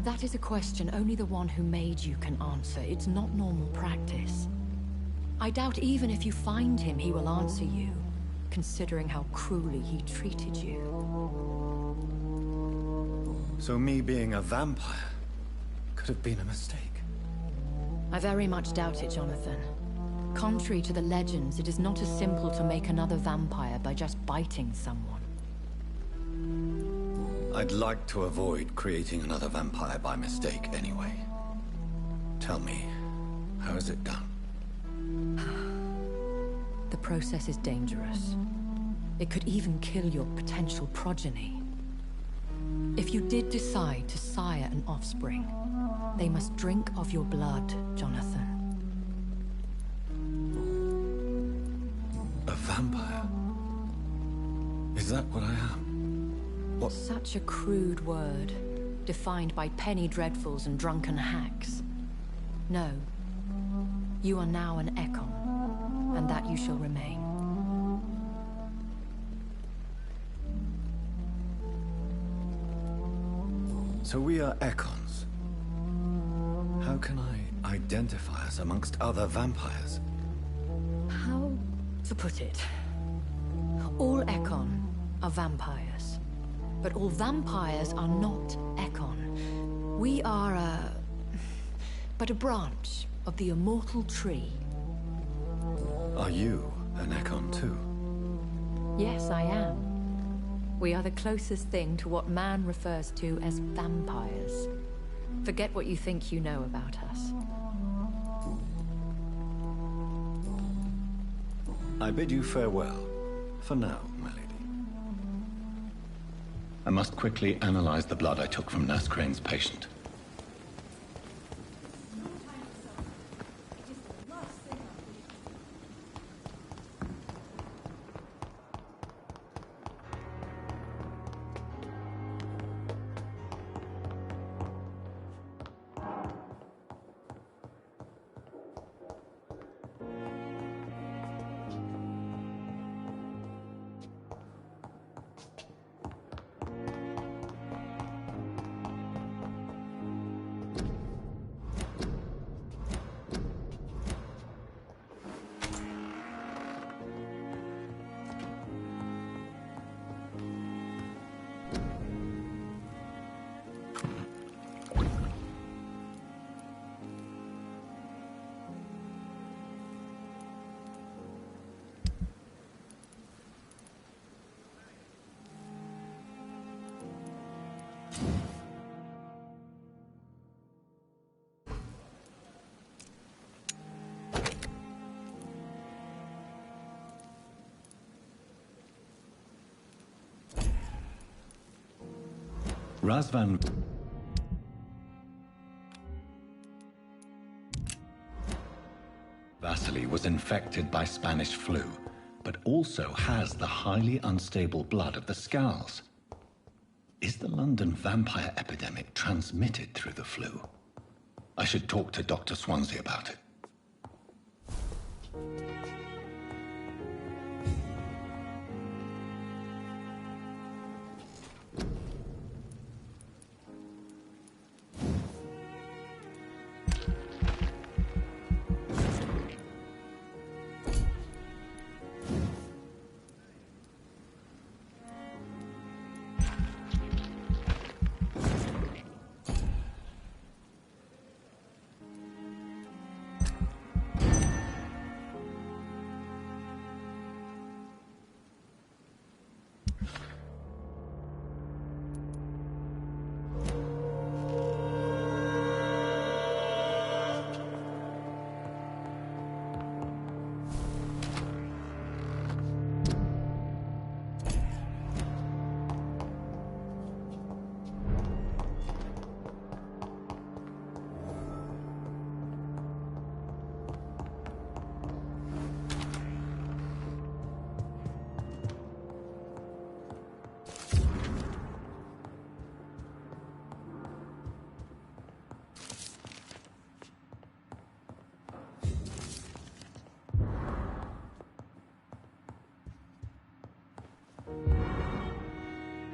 That is a question only the one who made you can answer. It's not normal practice. I doubt even if you find him, he will answer you, considering how cruelly he treated you. So me being a vampire could have been a mistake. I very much doubt it, Jonathan. Contrary to the legends, it is not as simple to make another vampire by just biting someone. I'd like to avoid creating another vampire by mistake anyway. Tell me, how is it done? The process is dangerous. It could even kill your potential progeny. If you did decide to sire an offspring, they must drink of your blood, Jonathan. A vampire? Is that what I am? What? Such a crude word, defined by penny dreadfuls and drunken hacks. No. You are now an Ekon, and that you shall remain. So we are Ekons. How can I identify us amongst other vampires? How to put it? All Ekon are vampires. But all vampires are not Ekon. We are but a branch of the immortal tree. Are you an Ekon too? Yes, I am. We are the closest thing to what man refers to as vampires. Forget what you think you know about us. I bid you farewell. For now, my lady. I must quickly analyze the blood I took from Nurse Crane's patient. Razvan... Vasily was infected by Spanish flu, but also has the highly unstable blood of the Scowls. Is the London vampire epidemic transmitted through the flu? I should talk to Dr. Swansea about it.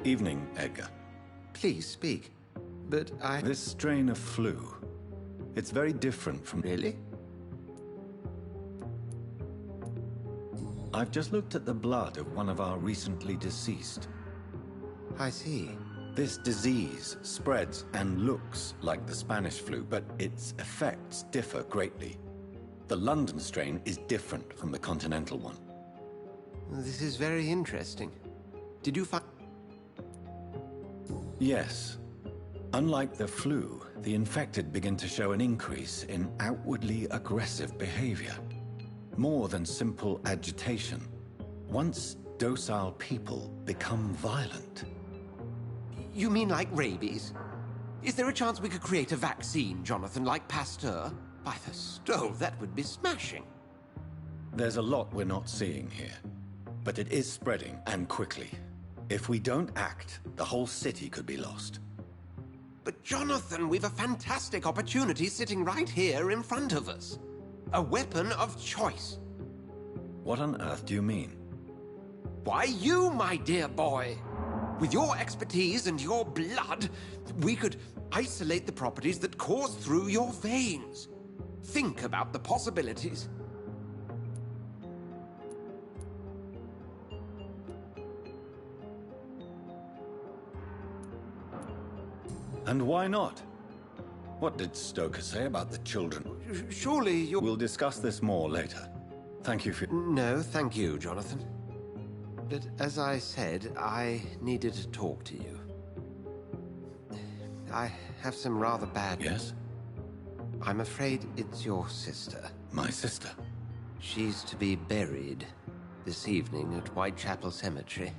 Evening, Edgar. Please speak. But This strain of flu, it's very different from... Really? I've just looked at the blood of one of our recently deceased. I see. This disease spreads and looks like the Spanish flu, but its effects differ greatly. The London strain is different from the continental one. This is very interesting. Did you find... Yes. Unlike the flu, the infected begin to show an increase in outwardly aggressive behavior. More than simple agitation. Once docile people become violent. You mean like rabies? Is there a chance we could create a vaccine, Jonathan, like Pasteur? By the stove, that would be smashing. There's a lot we're not seeing here. But it is spreading, and quickly. If we don't act, the whole city could be lost. But Jonathan, we've a fantastic opportunity sitting right here in front of us. A weapon of choice. What on earth do you mean? Why, you, my dear boy. With your expertise and your blood, we could isolate the properties that course through your veins. Think about the possibilities. And why not? What did Stoker say about the children? Surely you... We'll discuss this more later. Thank you for... No, thank you, Jonathan. But as I said, I needed to talk to you. I have some rather bad... Yes? I'm afraid it's your sister. My sister? She's to be buried this evening at Whitechapel Cemetery.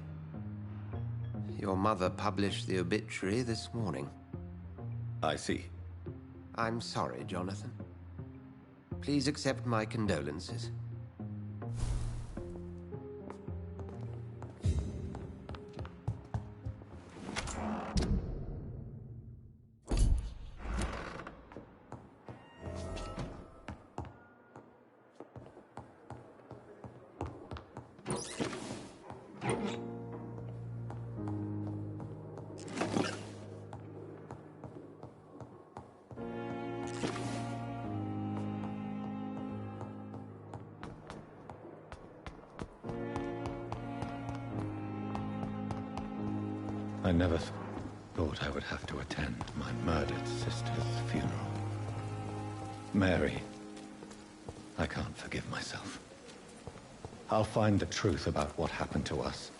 Your mother published the obituary this morning. I see. I'm sorry, Jonathan. Please accept my condolences. I never thought I would have to attend my murdered sister's funeral. Mary, I can't forgive myself. I'll find the truth about what happened to us.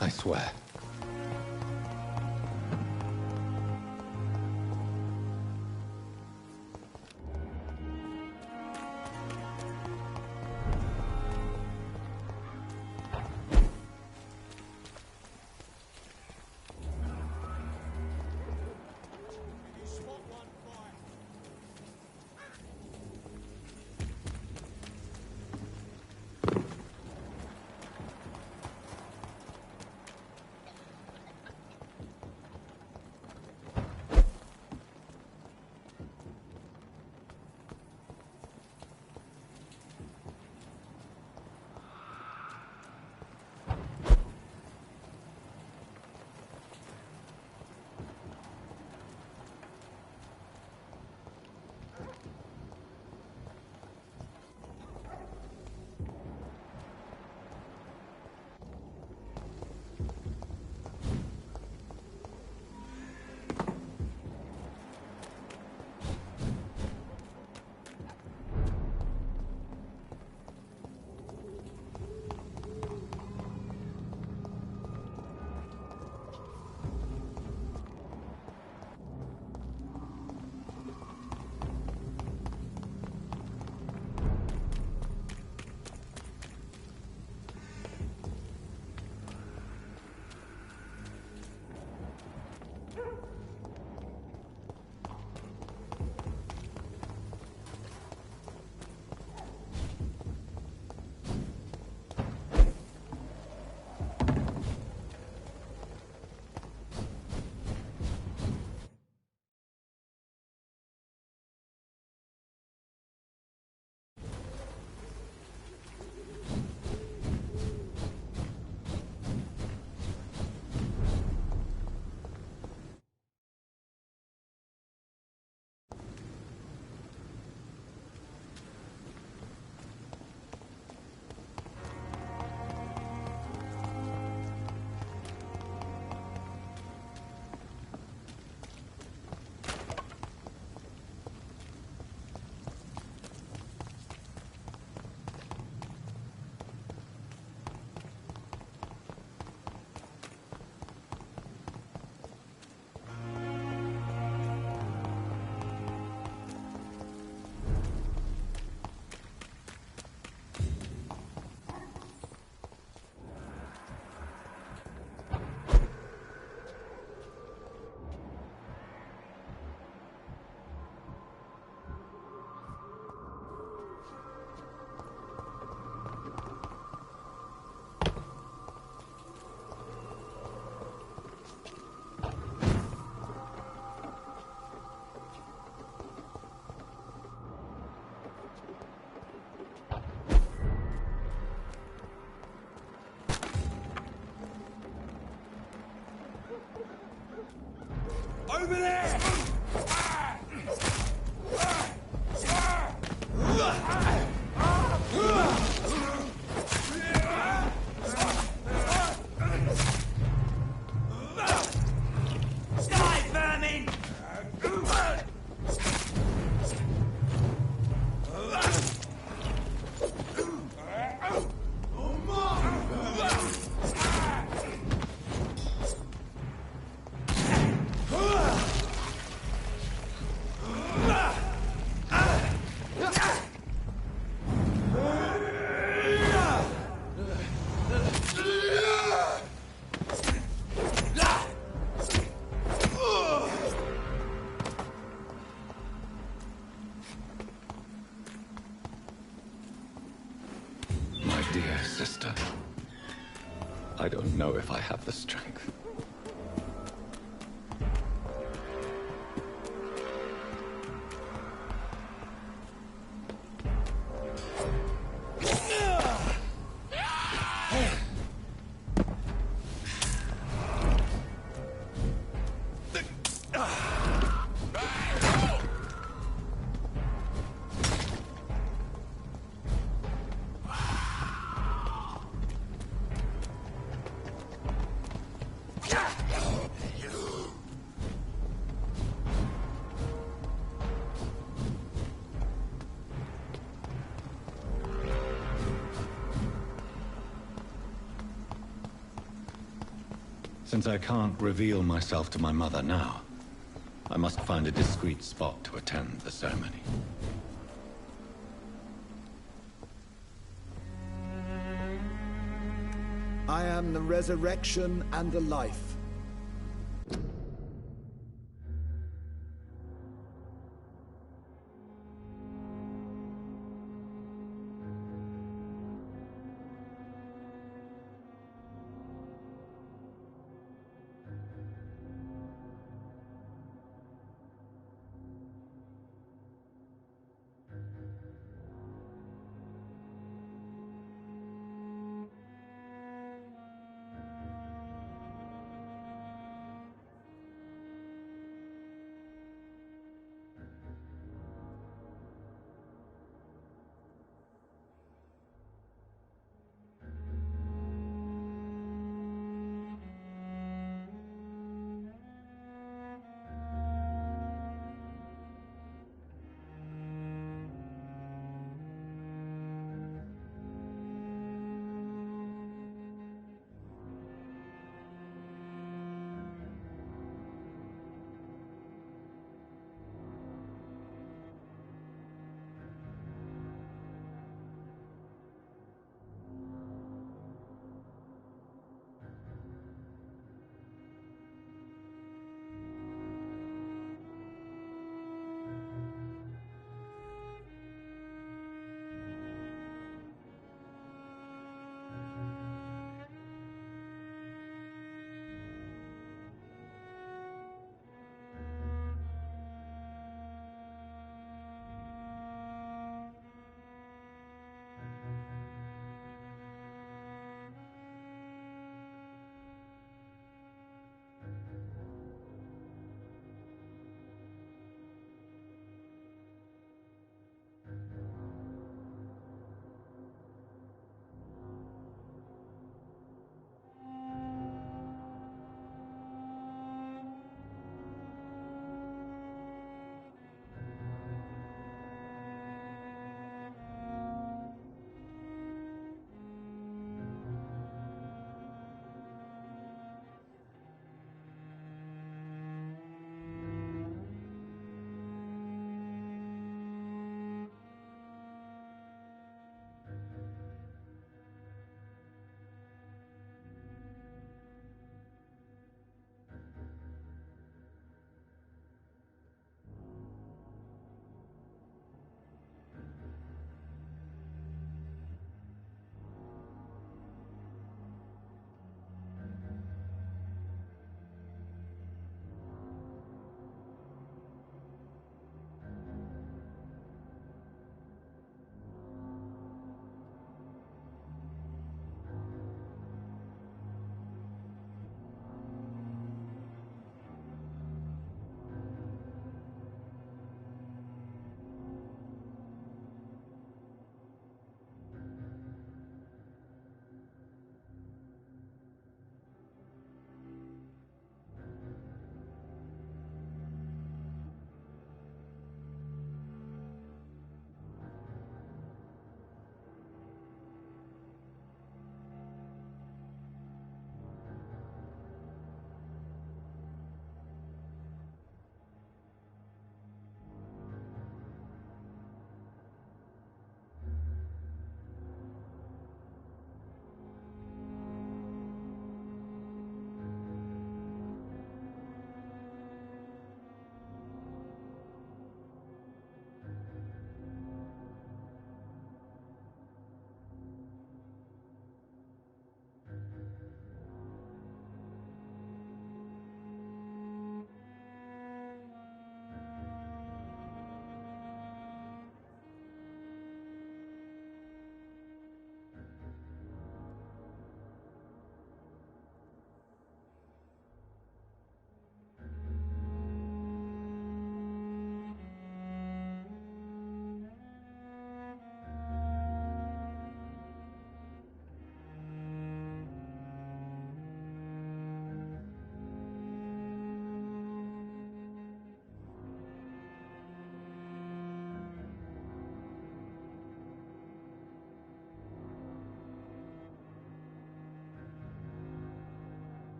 I swear. sister. I don't know if I have the strength. Since I can't reveal myself to my mother now, I must find a discreet spot to attend the ceremony. I am the resurrection and the life.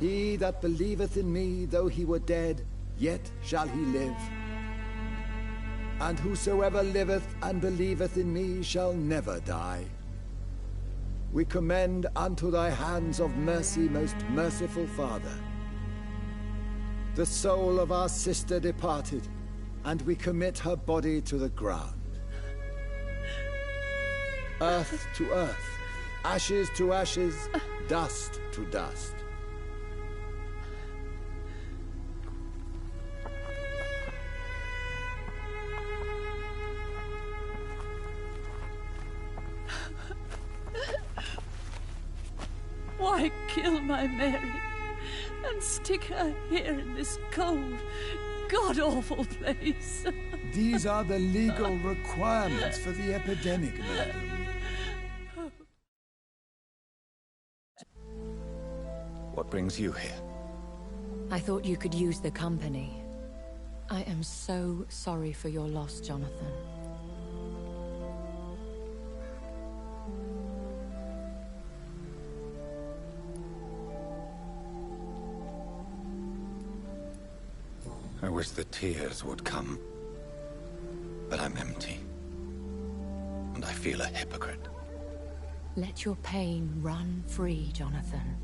He that believeth in me, though he were dead, yet shall he live. And whosoever liveth and believeth in me shall never die. We commend unto thy hands of mercy, most merciful Father, the soul of our sister departed, and we commit her body to the ground. Earth to earth, ashes to ashes, dust to dust. Why kill my Mary and stick her here in this cold, god-awful place? These are the legal requirements for the epidemic, madam. What brings you here? I thought you could use the company. I am so sorry for your loss, Jonathan. I wish the tears would come. But I'm empty. And I feel a hypocrite. Let your pain run free, Jonathan.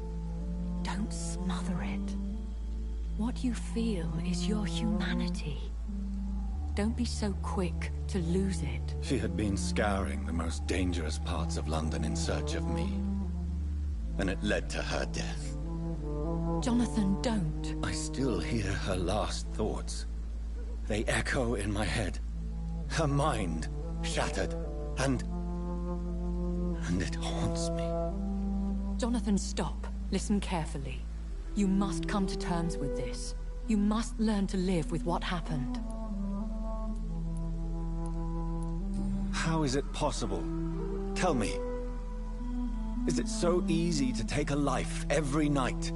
Don't smother it. What you feel is your humanity. Don't be so quick to lose it. She had been scouring the most dangerous parts of London in search of me. And it led to her death. Jonathan, don't. I still hear her last thoughts. They echo in my head. Her mind shattered, and it haunts me. Jonathan, stop. Listen carefully. You must come to terms with this. You must learn to live with what happened. How is it possible? Tell me. Is it so easy to take a life every night,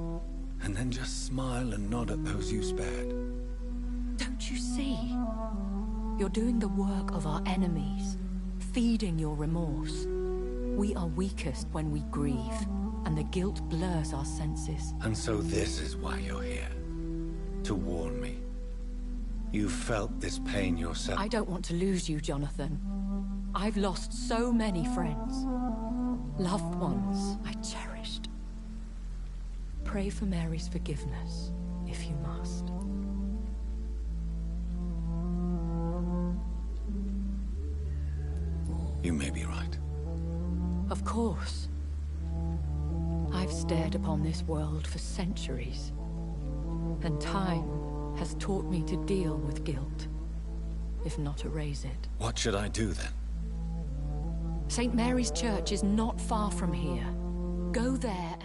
and then just smile and nod at those you spared? Don't you see? You're doing the work of our enemies, feeding your remorse. We are weakest when we grieve, and the guilt blurs our senses. And so this is why you're here. To warn me. You felt this pain yourself. I don't want to lose you, Jonathan. I've lost so many friends. Loved ones I cherished. Pray for Mary's forgiveness, if you must. You may be right. Of course. I've stared upon this world for centuries, and time has taught me to deal with guilt, if not erase it. What should I do then? St. Mary's Church is not far from here. Go there